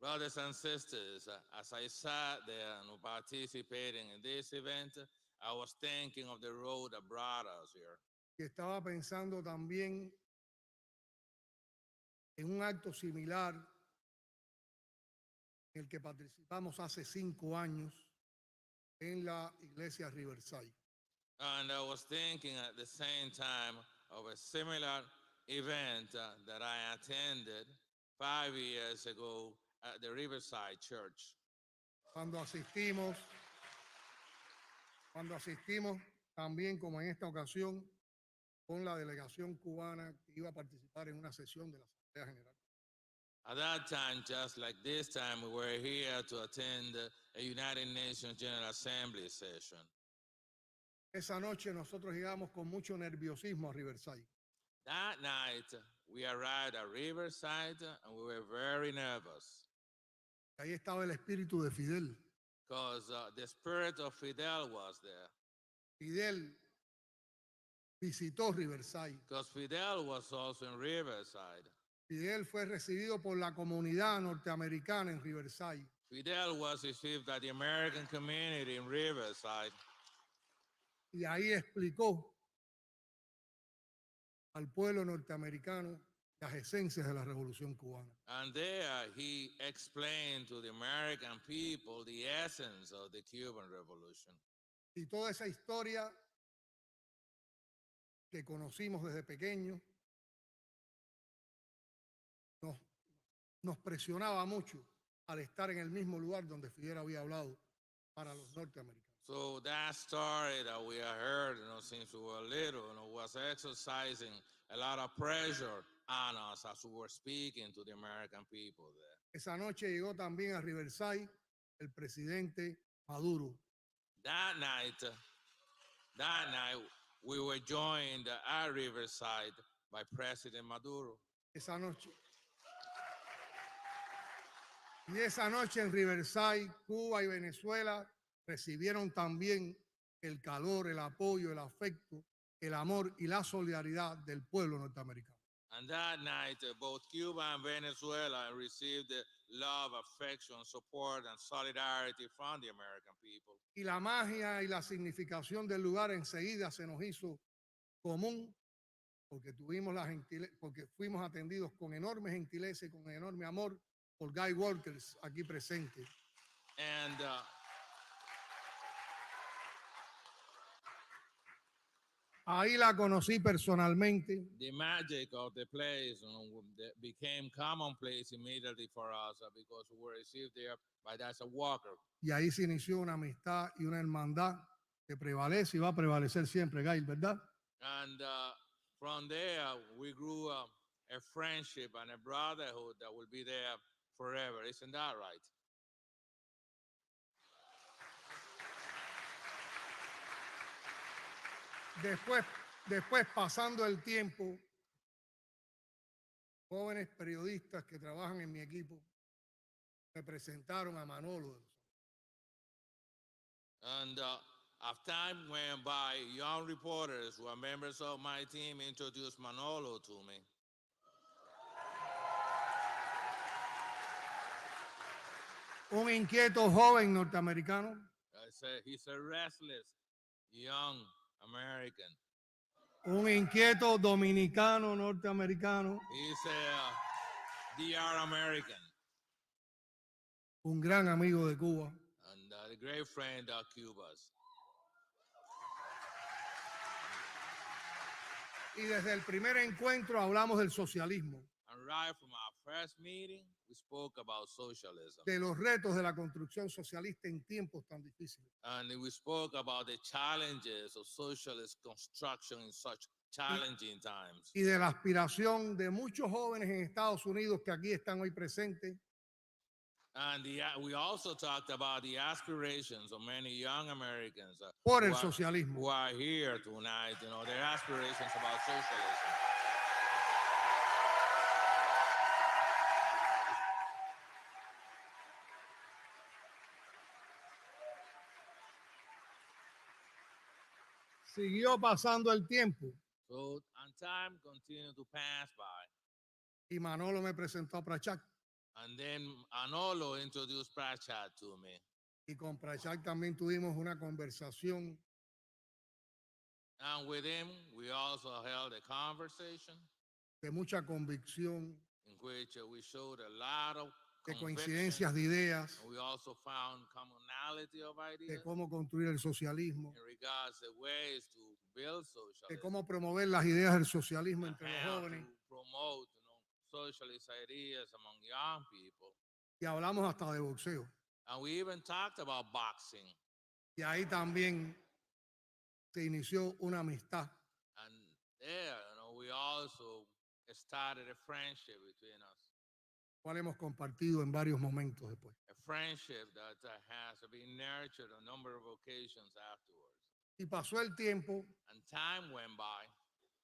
Brothers and sisters, as I sat there and participating in this event, I was thinking of the road that brought us here. Y estaba pensando también en un acto similar en el que participamos hace 5 años en la iglesia Riverside. And I was thinking at the same time of a similar event that I attended 5 years ago at the Riverside Church. Cuando asistimos también, como en esta ocasión, con la delegación cubana que iba a participar en una sesión de la Asamblea General. At that time, just like this time, we were here to attend a United Nations General Assembly session. Esa noche nosotros llegamos con mucho nerviosismo a Riverside. That night, we arrived at Riverside and we were very nervous. Ahí estaba el espíritu de Fidel. Because the spirit of Fidel was there. Fidel visitó Riverside. Because Fidel was also in Riverside. Fidel fue recibido por la comunidad norteamericana en Riverside. Fidel was received by the American community in Riverside. Y ahí explicó al pueblo norteamericano las esencias de la Revolución Cubana. And there he explained to the American people the essence of the Cuban Revolution. Y toda esa historia que conocimos desde pequeños nos presionaba mucho al estar en el mismo lugar donde Fidel había hablado para los norteamericanos. So that story that we have heard, since we were little, was exercising a lot of pressure on us as we were speaking to the American people there. Esa noche llegó también a Riverside el presidente Maduro. That night, we were joined at Riverside by President Maduro. Esa noche. Y esa noche en Riverside, Cuba y Venezuela recibieron también el calor, el apoyo, el afecto, el amor y la solidaridad del pueblo norteamericano. And that night, both Cuba and Venezuela received the love, affection, support, and solidarity from the American people. Y la magia y la significación del lugar enseguida se nos hizo común porque porque fuimos atendidos con enorme gentileza y con enorme amor por Guy Workers aquí presentes. And ahí la conocí personalmente. the magic of the place became commonplace immediately for us because we were received there by as a walker. Y ahí se inició una amistad y una hermandad que prevalece y va a prevalecer siempre, Guy, ¿verdad? And from there, we grew a friendship and a brotherhood that will be there forever. Isn't that right? Después, pasando el tiempo, jóvenes periodistas que trabajan en mi equipo me presentaron a Manolo. And as time went by, young reporters who are members of my team introduced Manolo to me. Un inquieto joven norteamericano. He's a restless young American. Un inquieto dominicano norteamericano. He's a DR American. Un gran amigo de Cuba. And a great friend of Cuba's. Y desde el primer encuentro hablamos del socialismo. And right from our first meeting, we spoke about socialism. De los retos de la construcción socialista en tiempos tan difíciles. And we spoke about the challenges of socialist construction in such challenging times. Y de la aspiración de muchos jóvenes en Estados Unidos que aquí están hoy presentes. And we also talked about the aspirations of many young Americans por el socialismo. Who are here tonight, their aspirations about socialism. Siguió pasando el tiempo. So, and time continued to pass by. Y Manolo me presentó a Prachak. And then Manolo introduced Prachak to me. Y con Prachak también tuvimos una conversación. And with him, we also held a conversation. De mucha convicción. In which we showed a lot of de coincidencias de ideas. We also found commonality of ideas. De cómo construir el socialismo. In regards to ways to build socialism. De cómo promover las ideas del socialismo entre los jóvenes. Promote, socialist ideas among young people. Y hablamos hasta de boxeo. And we even talked about boxing. Y ahí también se inició una amistad. And there, we also started a friendship between us. Cual hemos compartido en varios momentos después. A friendship that has been nurtured on a number of occasions afterwards. Y pasó el tiempo. And time went by.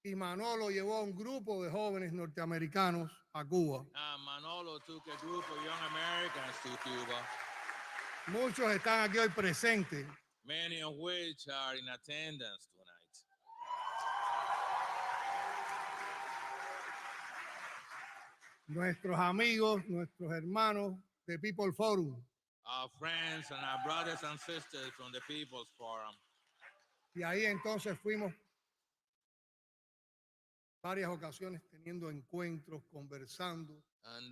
Y Manolo llevó a un grupo de jóvenes norteamericanos a Cuba. Manolo took a group of young Americans to Cuba. Muchos están aquí hoy presentes. Many of which are in attendance tonight. Nuestros amigos, nuestros hermanos de People Forum. Our friends and our brothers and sisters from the People's Forum. Y ahí entonces fuimos varias ocasiones teniendo encuentros, conversando,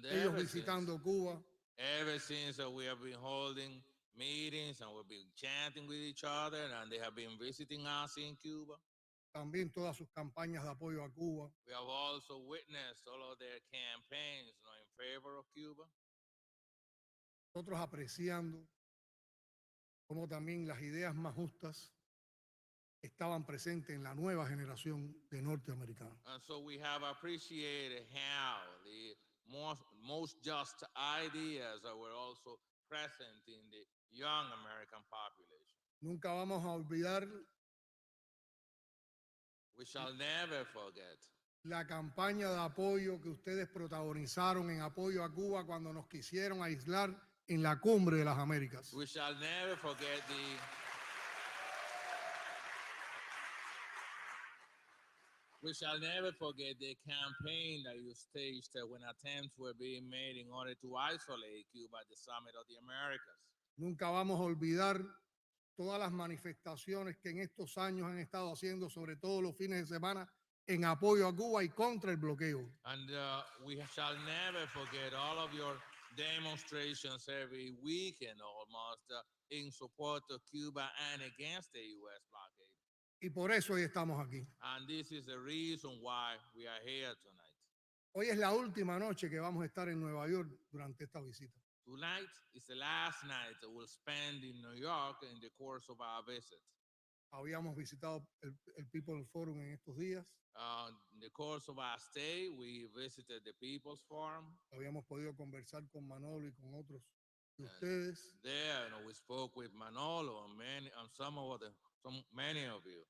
ellos visitando Cuba. Ever since we have been holding meetings and we've been chanting with each other and they have been visiting us in Cuba. También todas sus campañas de apoyo a Cuba. We have also witnessed all of their campaigns in favor of Cuba. Nosotros apreciando como también las ideas más justas estaban presentes en la nueva generación de norteamericanos. And so we have appreciated how the most just ideas were also present in the young American population. Nunca vamos a olvidar We shall never forget la campaña de apoyo que ustedes protagonizaron en apoyo a Cuba cuando nos quisieron aislar en la cumbre de las Américas. We shall never forget the campaign that you staged when attempts were being made in order to isolate Cuba at the Summit of the Americas. Nunca vamos a olvidar todas las manifestaciones que en estos años han estado haciendo, sobre todo los fines de semana, en apoyo a Cuba y contra el bloqueo. And we shall never forget all of your demonstrations every weekend almost in support of Cuba and against the U.S. blockade. Y por eso hoy estamos aquí. And this is the reason why we are here tonight. Hoy es la última noche que vamos a estar en Nueva York durante esta visita. Tonight is the last night we'll spend in New York in the course of our visit. Habíamos visitado el People Forum en estos días. In the course of our stay, we visited the People's Forum. Habíamos podido conversar con Manolo y con otros de ustedes. There, we spoke with Manolo and many of you.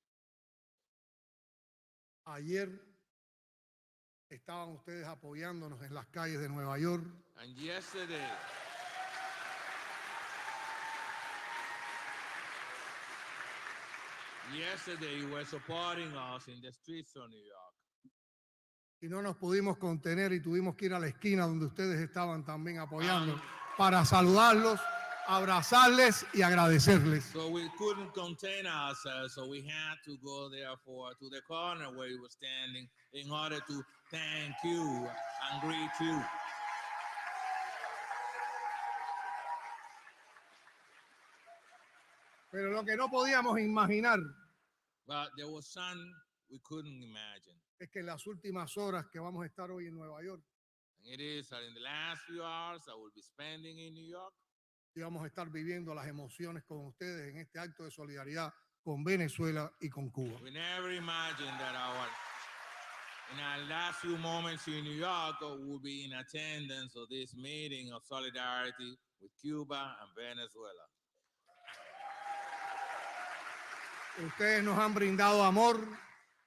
Ayer estaban ustedes apoyándonos en las calles de Nueva York. And yesterday, you were supporting us in the streets of New York. Y no nos pudimos contener y tuvimos que ir a la esquina donde ustedes estaban también apoyando para saludarlos, abrazarles y agradecerles. So we couldn't contain ourselves, so we had to go therefore to the corner where you were standing in order to thank you and greet you. Pero lo que no podíamos imaginar But there was something we couldn't imagine. es que en las últimas horas que vamos a estar hoy en Nueva York, And it is that in the last few hours I will be spending in New York, íbamos a estar viviendo las emociones con ustedes en este acto de solidaridad con Venezuela y con Cuba. we never imagined that in our last few moments in New York we'll be in attendance of this meeting of solidarity with Cuba and Venezuela. Ustedes nos han brindado amor,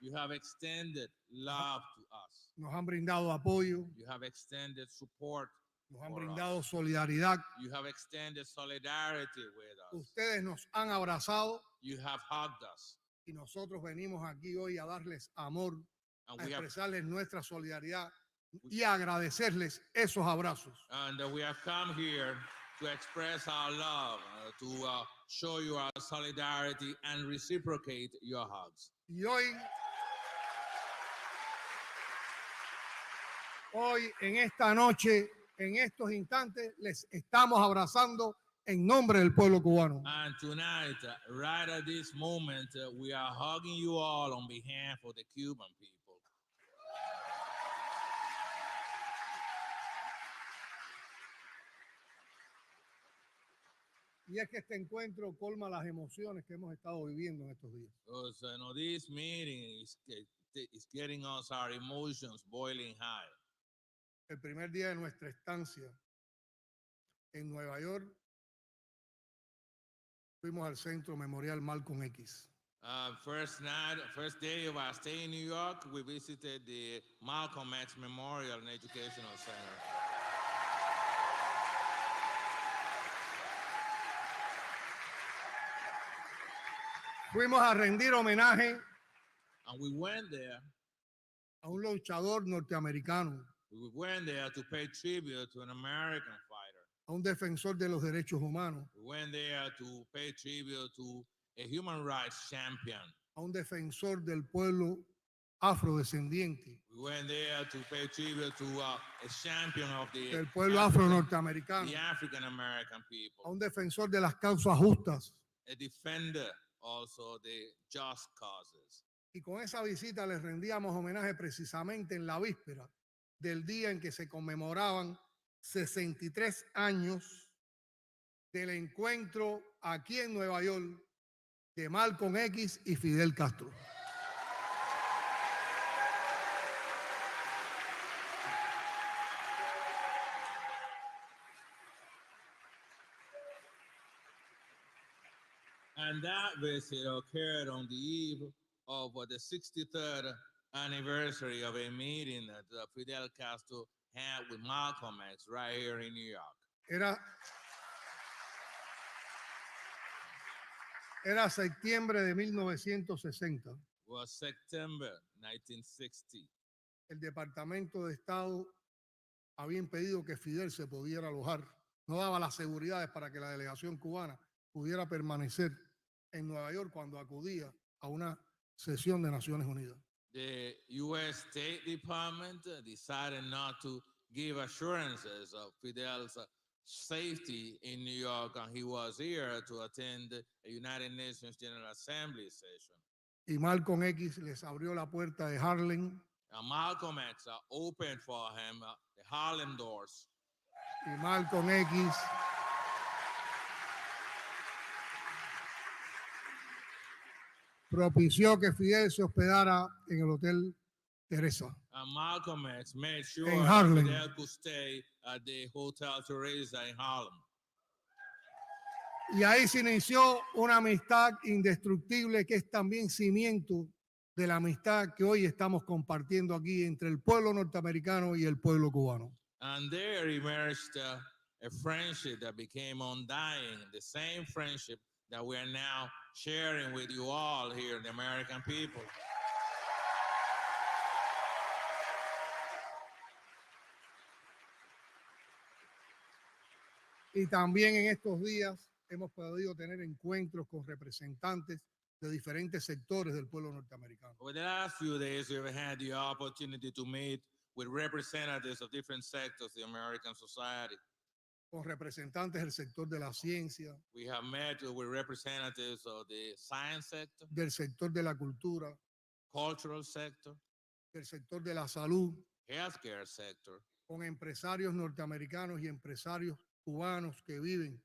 You have extended love to us. nos han brindado apoyo, You have extended support. nos han for brindado us. solidaridad. You have extended solidarity with us. Ustedes nos han abrazado You have hugged us. y nosotros venimos aquí hoy a darles amor, And a we have, expresarles nuestra solidaridad y a agradecerles esos abrazos. and we have come here to express our love, to show you our solidarity and reciprocate your hugs. Y hoy en esta noche, en estos instantes, les estamos abrazando en nombre del pueblo cubano. And tonight, right at this moment, we are hugging you all on behalf of the Cuban people. Y es que este encuentro colma las emociones que hemos estado viviendo en estos días. Because this meeting is getting us our emotions boiling high. El primer día de nuestra estancia en Nueva York, fuimos al Centro Memorial Malcolm X. First day of our stay in New York, we visited the Malcolm X Memorial and Educational Center. Fuimos a rendir homenaje And we went there. a un luchador norteamericano, We went there to pay tribute to an American fighter. a un defensor de los derechos humanos, We went there to pay tribute to a human rights champion. a un defensor del pueblo afrodescendiente, We went there to pay tribute to a champion of del pueblo afro-norteamericano, the African American people, a un defensor de las causas justas. a defender also the just causes. Y con esa visita les rendíamos homenaje precisamente en la víspera del día en que se conmemoraban 63 años del encuentro aquí en Nueva York de Malcolm X y Fidel Castro. And that visit occurred on the eve of the 63rd anniversary of a meeting that Fidel Castro had with Malcolm X right here in New York. Era septiembre de 1960. Was September 1960. El Departamento de Estado había impedido que Fidel se pudiera alojar. No daba las seguridades para que la delegación cubana pudiera permanecer en Nueva York cuando acudía a una sesión de Naciones Unidas. The U.S. State Department decided not to give assurances of Fidel's safety in New York, and he was here to attend a United Nations General Assembly session. Y Malcolm X les abrió la puerta de Harlem. Malcolm X opened for him the Harlem doors. Y Malcolm X propició que Fidel se hospedara en el Hotel Teresa. Malcolm X made sure En that Harlem. Fidel could stay at the Hotel Teresa in Harlem. Y ahí se inició una amistad indestructible que es también cimiento de la amistad que hoy estamos compartiendo aquí entre el pueblo norteamericano y el pueblo cubano. And there emerged a friendship that became undying, the same friendship that we are now sharing with you all here, the American people. Y también en estos días hemos podido tener encuentros con representantes de diferentes sectores del pueblo norteamericano. Over the last few days, we've had the opportunity to meet with representatives of different sectors of the American society. Con representantes del sector de la ciencia, We have met with representatives of the science sector, del sector de la cultura, cultural sector, del sector de la salud, healthcare sector, con empresarios norteamericanos y empresarios cubanos que viven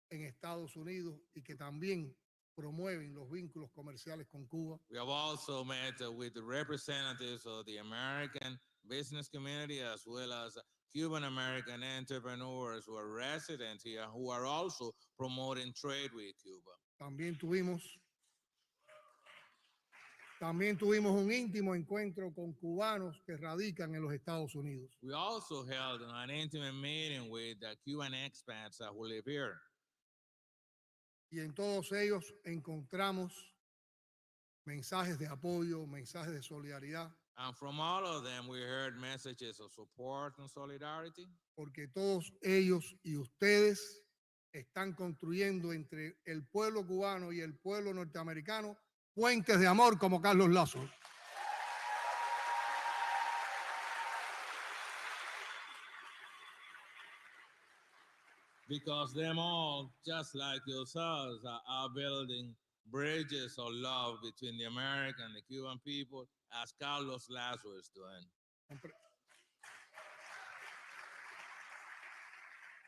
en Estados Unidos y que también promueven los vínculos comerciales con Cuba. We have also met with the representatives of the American business community as well as Cuban American entrepreneurs who are resident here who are also promoting trade with Cuba. También tuvimos un íntimo encuentro con cubanos que radican en los Estados Unidos. We also held an intimate meeting with the Cuban expats who live here. Y en todos ellos encontramos mensajes de apoyo, mensajes de solidaridad. And from all of them, we heard messages of support and solidarity. Porque todos ellos y ustedes están construyendo entre el pueblo cubano y el pueblo norteamericano puentes de amor como Carlos Lazo. Because them all, just like yourselves, are building bridges of love between the American and the Cuban people, as Carlos Lazo is doing.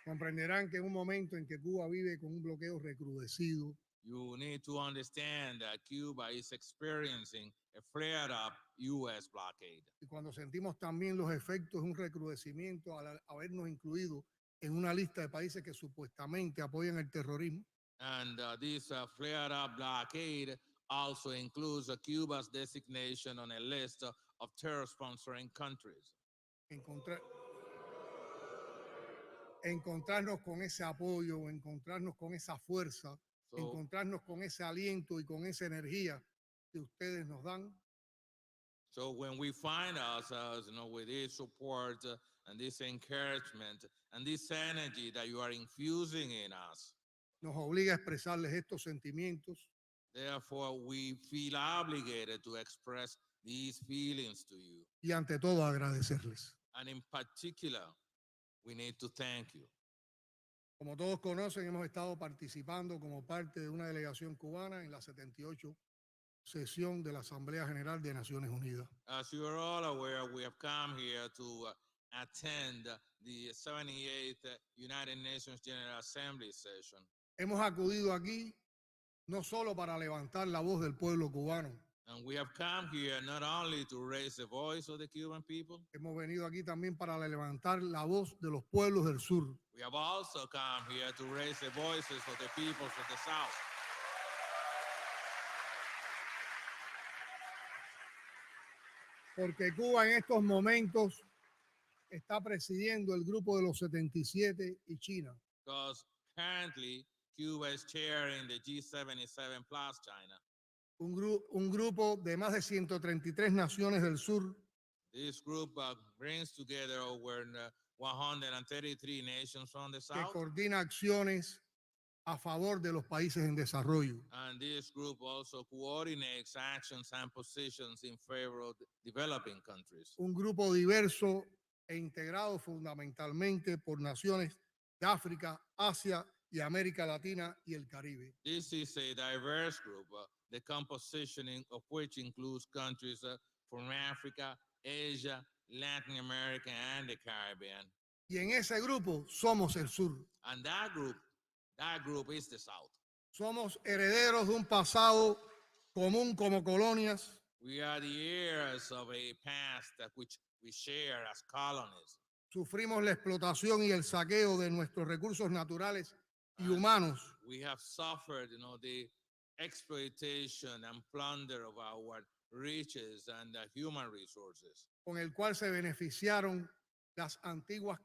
Comprenderán que en un momento en que Cuba vive con un bloqueo recrudecido, You need to understand that Cuba is experiencing a flared-up U.S. blockade. y cuando sentimos también los efectos de un recrudecimiento al habernos incluido en una lista de países que supuestamente apoyan el terrorismo, And this flared-up blockade also includes Cuba's designation on a list of terror-sponsoring countries. Encontrarnos con ese apoyo, encontrarnos con esa fuerza, encontrarnos con ese aliento y con esa energía que ustedes nos dan. So when we find ourselves, with this support and this encouragement and this energy that you are infusing in us, nos obliga a expresarles estos sentimientos. Therefore, we feel obligated to express these feelings to you. Y ante todo agradecerles. And in particular, we need to thank you. Como todos conocen, hemos estado participando como parte de una delegación cubana en la 78 sesión de la Asamblea General de Naciones Unidas. As you are all aware, we have come here to attend the 78th United Nations General Assembly session. Hemos acudido aquí no solo para levantar la voz del pueblo cubano. And we have come here not only to raise the voice of the Cuban people, Hemos venido aquí también para levantar la voz de los pueblos del sur. we have also come here to raise the voices of the peoples of the South. Porque Cuba en estos momentos está presidiendo el grupo de los 77 y China. Because currently Cuba is chairing the G77 plus China. Un grupo de más de 133 naciones del sur This group brings together over 133 nations from the que South. coordina acciones a favor de los países en desarrollo. And this group also coordinates actions and positions in favor of developing countries. Un grupo diverso e integrado fundamentalmente por naciones de África, Asia y América Latina y el Caribe. This is a diverse group, the composition of which includes countries from Africa, Asia, Latin America, and the Caribbean. Y en ese grupo somos el sur. And that group is the South. Somos herederos de un pasado común como colonias. We are the heirs of a past which we share as colonies. Sufrimos la explotación y el saqueo de nuestros recursos naturales y humanos. We have suffered, the exploitation and plunder of our riches and human resources. Con el cual se beneficiaron las antiguas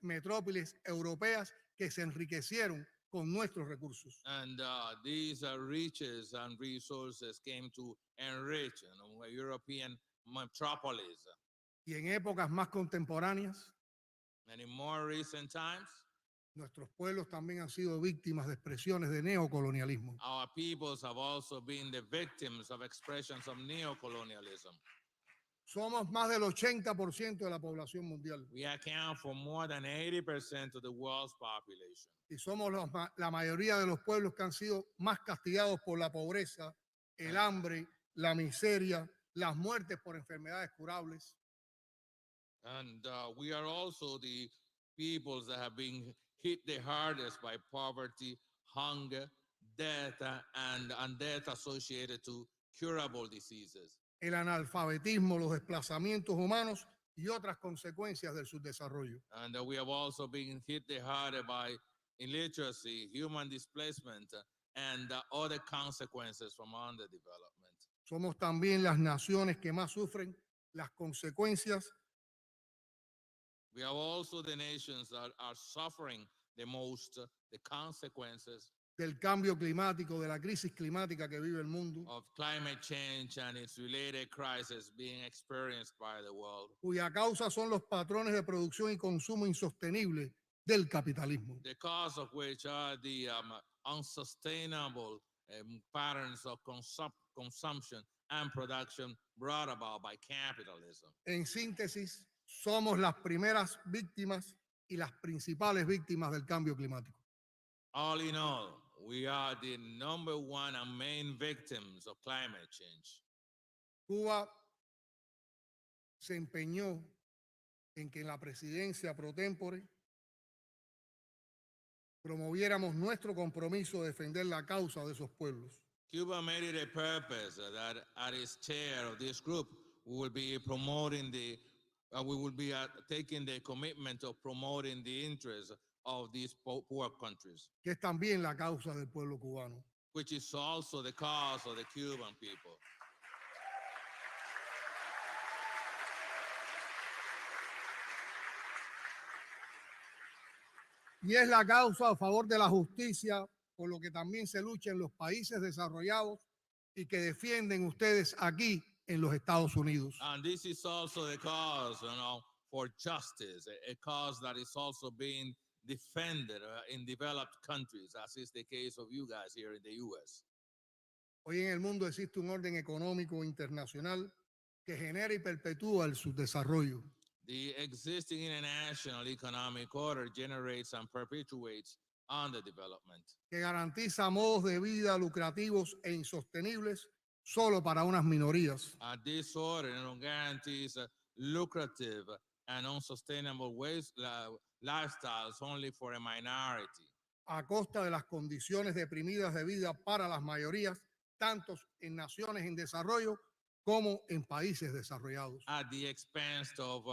metrópolis europeas que se enriquecieron con nuestros recursos. And these riches and resources came to enrich European metropolis. Y en épocas más contemporáneas, And in more recent times, nuestros pueblos también han sido víctimas de expresiones de neocolonialismo. our peoples have also been the victims of expressions of neocolonialism. Somos más del 80% de la población mundial. We account for more than 80% of the world's population. Y somos la mayoría de los pueblos que han sido más castigados por la pobreza, el hambre, la miseria, las muertes por enfermedades curables. And we are also the peoples that have been hit the hardest by poverty, hunger, death, and death associated to curable diseases. El analfabetismo, los desplazamientos humanos y otras consecuencias del subdesarrollo. And we have also been hit the harder by illiteracy, human displacement, and other consequences from underdevelopment. Somos también las naciones que más sufren las consecuencias We have also the nations that are suffering the most the consequences del cambio climático, de la crisis climática que vive el mundo, of climate change and its related crisis being experienced by the world. cuya causa son los patrones de producción y consumo insostenibles del capitalismo. The cause of which are the unsustainable patterns of consumption and production brought about by capitalism. En síntesis, somos las primeras víctimas y las principales víctimas del cambio climático. All in all, we are the number one and main victims of climate change. Cuba se empeñó en que en la presidencia pro tempore promoviéramos nuestro compromiso de defender la causa de esos pueblos. Cuba made it a purpose that at its chair of this group, we will be promoting taking the commitment of promoting the interests of these poor countries, Que es también la causa del pueblo cubano. which is also the cause of the Cuban people. Y es la causa a favor de la justicia, por lo que también se lucha en los países desarrollados y que defienden ustedes aquí en los Estados Unidos. And this is also the cause, for justice, a cause that is also being defended in developed countries, as is the case of you guys here in the U.S. Hoy en el mundo existe un orden económico internacional que genera y perpetúa el subdesarrollo. The existing international economic order generates and perpetuates underdevelopment. Que garantiza modos de vida lucrativos e insostenibles solo para unas minorías. This order guarantees lucrative and unsustainable lifestyles only for a minority. A costa de las condiciones deprimidas de vida para las mayorías, tanto en naciones en desarrollo como en países desarrollados. At the expense of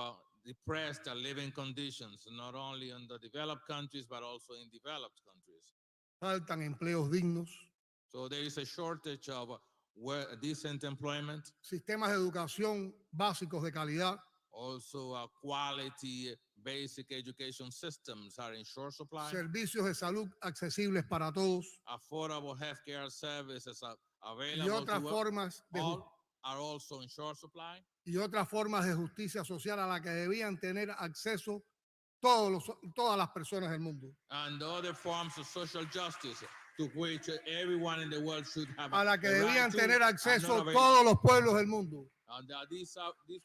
depressed living conditions, not only in the developed countries, but also in developed countries. Faltan empleos dignos. So there is a shortage of decent employment. Sistemas de educación básicos de calidad. Also, quality basic education systems are in short supply. Servicios de salud accesibles para todos. Affordable healthcare services are available Y otras formas de all are also in short supply. Y otras formas de justicia social a la que debían tener acceso todas las personas del mundo. And other forms of social justice to which everyone in the world should have a la que debían right tener to, acceso todos los pueblos del mundo. And these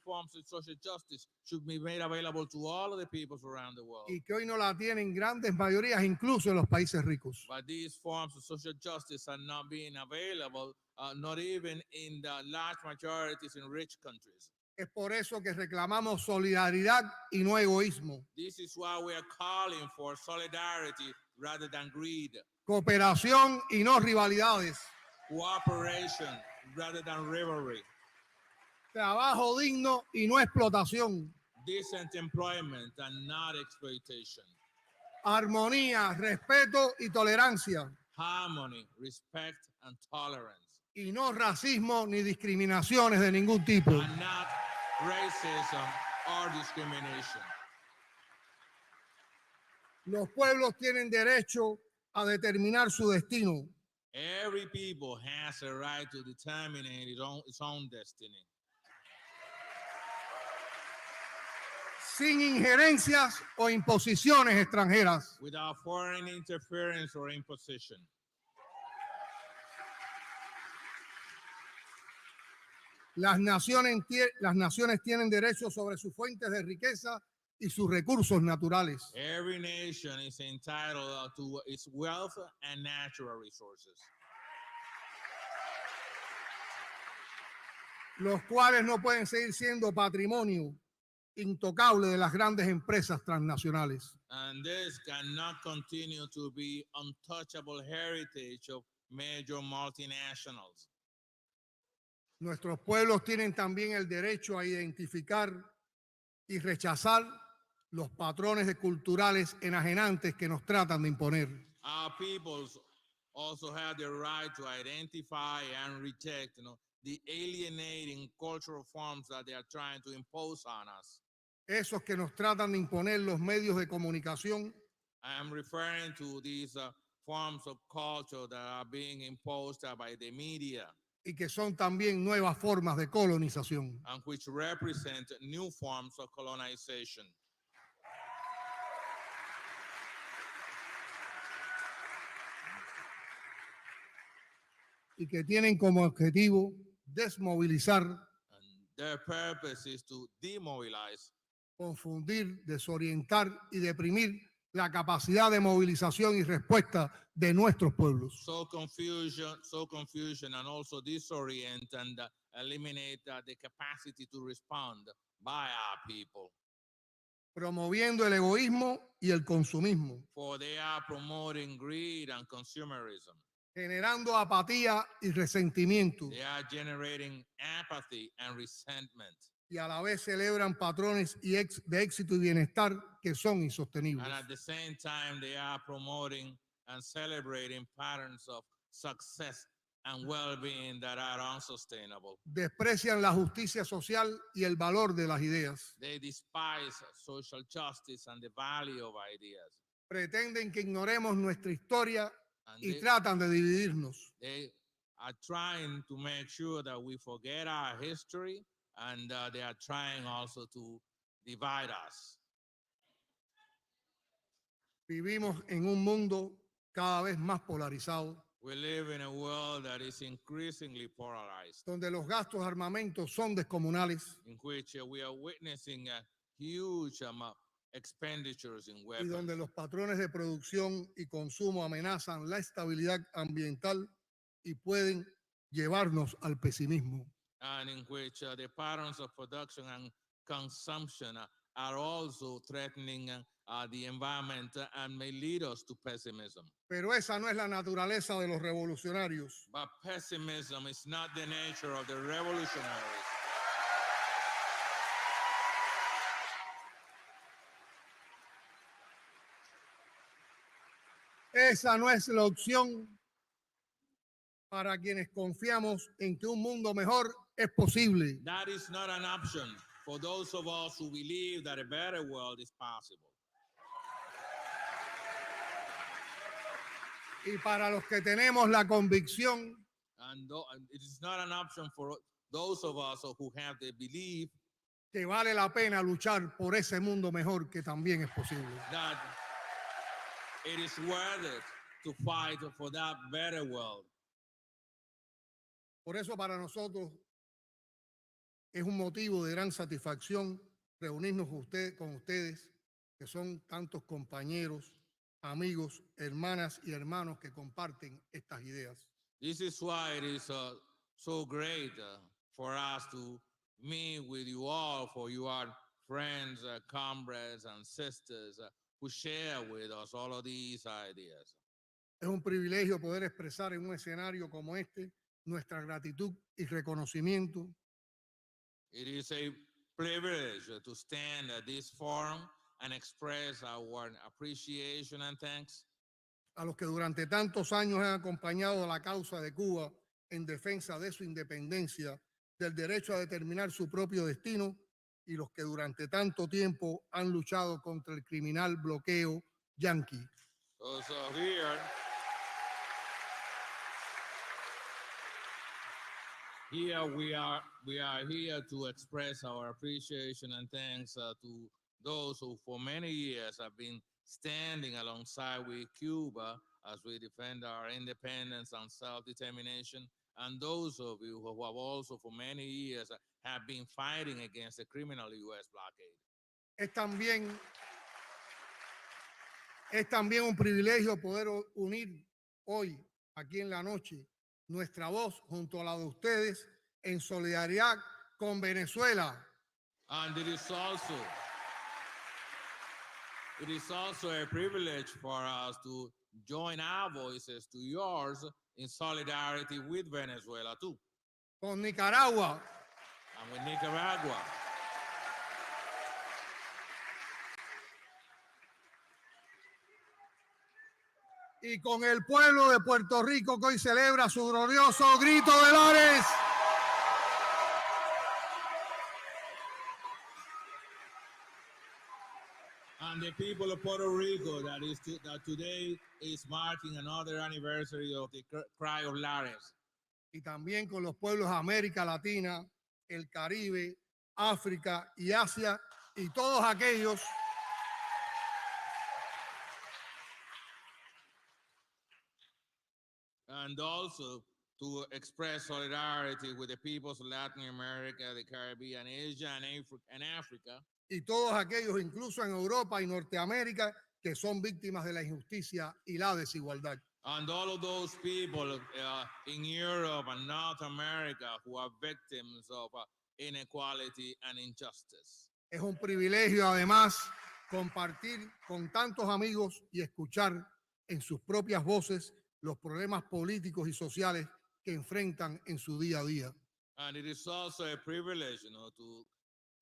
forms of social justice should be made available to all of the peoples around the world. Y que hoy no la tienen grandes mayorías, incluso en los países ricos. But these forms of social justice are not being available, not even in the large majorities in rich countries. Es por eso que reclamamos solidaridad y no egoísmo. This is why we are calling for solidarity rather than greed. Cooperación y no rivalidades. Cooperation rather than rivalry. Trabajo digno y no explotación. Decent employment and not exploitation. Armonía, respeto y tolerancia. Harmony, respect and tolerance. Y no racismo ni discriminaciones de ningún tipo. And not racism or discrimination. Los pueblos tienen derecho a determinar su destino. Every people has a right to determine its own destiny. Sin injerencias o imposiciones extranjeras. Without foreign interference or imposition. Las naciones tienen derecho sobre sus fuentes de riqueza y sus recursos naturales. Every nation is entitled to its wealth and natural resources. Los cuales no pueden seguir siendo patrimonio intocable de las grandes empresas transnacionales. And this cannot continue to be untouchable heritage of major multinationals. Nuestros pueblos tienen también el derecho a identificar y rechazar los patrones culturales enajenantes que nos tratan de imponer. Our peoples also have the right to identify and reject, the alienating cultural forms that they are trying to impose on us. Esos que nos tratan de imponer los medios de comunicación. I am referring to these forms of culture that are being imposed by the media. Y que son también nuevas formas de colonización. And which represent new forms of colonization. Y que tienen como objetivo desmovilizar, their purpose is to demobilize, confundir, desorientar y deprimir la capacidad de movilización y respuesta de nuestros pueblos. So confusion and also disorient and eliminate the capacity to respond by our people. Promoviendo el egoísmo y el consumismo. For they are promoting greed and consumerism. Generando apatía y resentimiento. They are generating apathy and resentment. Y a la vez celebran patrones de éxito y bienestar que son insostenibles. And at the same time, they are promoting and celebrating patterns of success and well-being that are unsustainable. Desprecian la justicia social y el valor de las ideas. They despise social justice and the value of ideas. Pretenden que ignoremos nuestra historia y tratan de dividirnos. They are trying to make sure that we forget our history, and they are trying also to divide us. Vivimos en un mundo cada vez más polarizado. We live in a world that is increasingly polarized. Donde los gastos de armamento son descomunales. In which we are witnessing a huge expenditures in weapons. Y donde los patrones de producción y consumo amenazan la estabilidad ambiental y pueden llevarnos al pesimismo. And in which the patterns of production and consumption are also threatening the environment and may lead us to pessimism. Pero esa no es la naturaleza de los revolucionarios. But pessimism is not the nature of the revolutionaries. Esa no es la opción para quienes confiamos en que un mundo mejor es posible. That is not an option for those of us who believe that a better world is possible. Y para los que tenemos la convicción And it is not an option for those of us who have the belief que vale la pena luchar por ese mundo mejor que también es posible. that it is worth it to fight for that better world. Por eso para nosotros es un motivo de gran satisfacción reunirnos con ustedes, que son tantos compañeros, amigos, hermanas y hermanos que comparten estas ideas. This is why it is so great for us to meet with you all, for you are friends, comrades, and sisters who share with us all of these ideas. Es un privilegio poder expresar en un escenario como este nuestra gratitud y reconocimiento. It is a privilege to stand at this forum and express our appreciation and thanks A los que durante tantos años han acompañado a la causa de Cuba en defensa de su independencia, del derecho a determinar su propio destino, y los que durante tanto tiempo han luchado contra el criminal bloqueo yanqui. So here we are here to express our appreciation and thanks to those who for many years have been standing alongside with Cuba as we defend our independence and self-determination, and those of you who have also for many years have been fighting against the criminal U.S. blockade. Es también un privilegio poder unir hoy, aquí en la noche, nuestra voz junto a la de ustedes en solidaridad con Venezuela. And it is also a privilege for us to join our voices to yours in solidarity with Venezuela too. Con Nicaragua. And with Nicaragua. Y con el pueblo de Puerto Rico que hoy celebra su glorioso grito de Lares. And the people of Puerto Rico that today is marking another anniversary of the Cry of Lares. Y también con los pueblos de América Latina, el Caribe, África y Asia, y todos aquellos and also to express solidarity with the peoples of Latin America, the Caribbean, Asia, and Africa. Y todos aquellos, incluso en Europa y Norteamérica, que son víctimas de la injusticia y la desigualdad. And all of those people in Europe and North America who are victims of inequality and injustice. Es un privilegio, además, compartir con tantos amigos y escuchar en sus propias voces los problemas políticos y sociales que enfrentan en su día a día. And it is also a privilege, to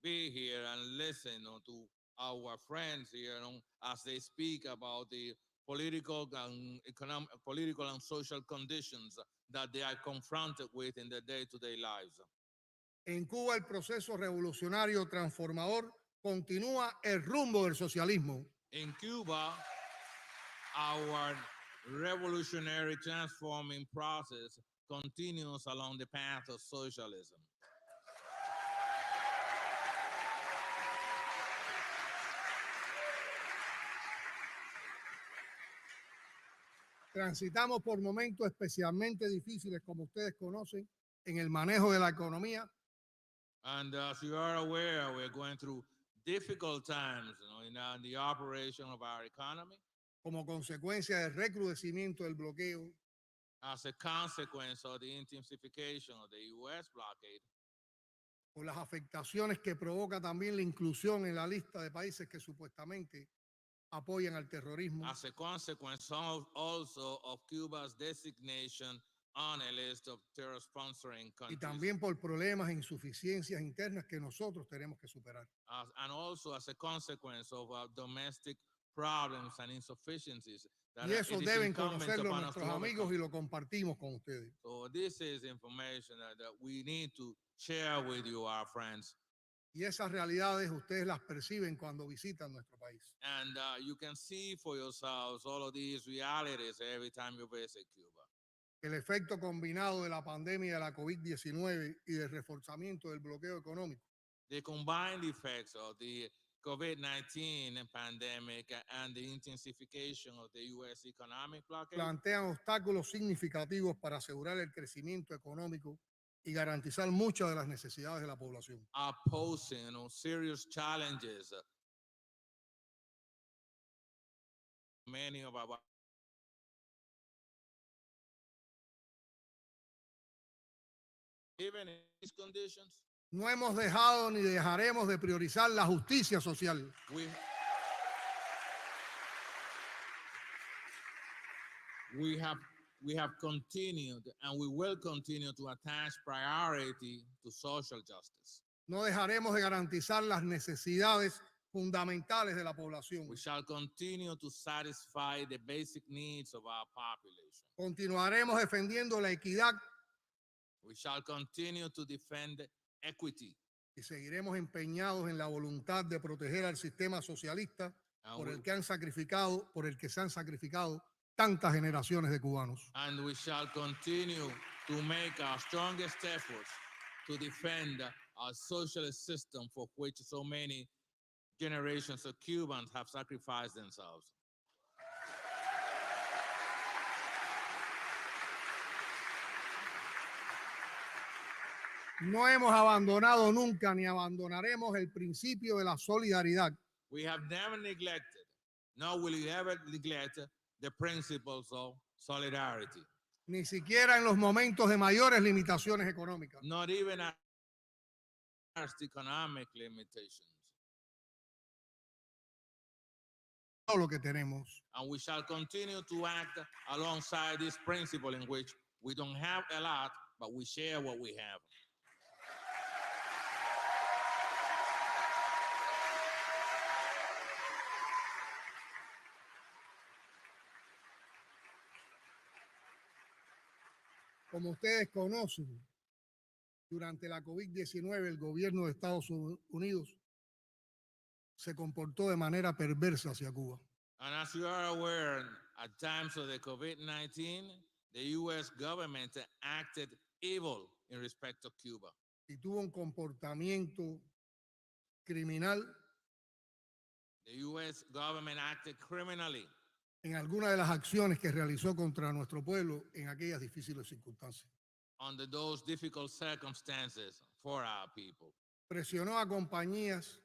be here and listen to our friends here as they speak about the political and economic, political and social conditions that they are confronted with in their day-to-day lives. En Cuba, el proceso revolucionario transformador continúa el rumbo del socialismo. In Cuba, our revolutionary transforming process continues along the path of socialism. Transitamos por momentos especialmente difíciles, como ustedes conocen, en el manejo de la economía. And as you are aware, we're going through difficult times in the operation of our economy. Como consecuencia del recrudecimiento del bloqueo. As a consequence of the intensification of the U.S. blockade. por las afectaciones que provoca también la inclusión en la lista de países que supuestamente apoyan al terrorismo. As a consequence also of Cuba's designation on a list of terror sponsoring Y countries. también por problemas e insuficiencias internas que nosotros tenemos que superar. And also as a consequence of domestic problems and insufficiencies that Y eso it is deben incumbent conocerlo upon us to nuestros amigos overcome. y lo compartimos con ustedes. So this is information that we need to share with you, our friends. Y esas realidades ustedes las perciben cuando visitan nuestro país. And you can see for yourselves all of these realities every time you visit Cuba. El efecto combinado de la pandemia de la COVID-19 y del reforzamiento del bloqueo económico The combined effects of the COVID-19 pandemic and the intensification of the U.S. economic blockade plantean obstáculos significativos para asegurar el crecimiento económico y garantizar muchas de las necesidades de la población. are posing serious challenges. Many of our even in these conditions, No hemos dejado ni dejaremos de priorizar la justicia social. we have continued and we will continue to attach priority to social justice. No dejaremos de garantizar las necesidades fundamentales de la población. We shall continue to satisfy the basic needs of our population. Continuaremos defendiendo la equidad We shall continue to defend equity. y seguiremos empeñados en la voluntad de proteger al sistema socialista por el que se han sacrificado tantas generaciones de cubanos. And we shall continue to make our strongest efforts to defend our socialist system for which so many generations of Cubans have sacrificed themselves. No hemos abandonado nunca ni abandonaremos el principio de la solidaridad. We have never neglected, nor will we ever neglect the principles of solidarity. Ni siquiera en los momentos de mayores limitaciones económicas. Not even at economic limitations. Todo lo que tenemos. And we shall continue to act alongside this principle in which we don't have a lot, but we share what we have. Como ustedes conocen, durante la COVID-19 el gobierno de Estados Unidos se comportó de manera perversa hacia Cuba. And as you are aware, at times of the COVID-19, the U.S. government acted evil in respect to Cuba. Y tuvo un comportamiento criminal The U.S. government acted criminally en algunas de las acciones que realizó contra nuestro pueblo en aquellas difíciles circunstancias. under those difficult circumstances for our people. Presionó a compañías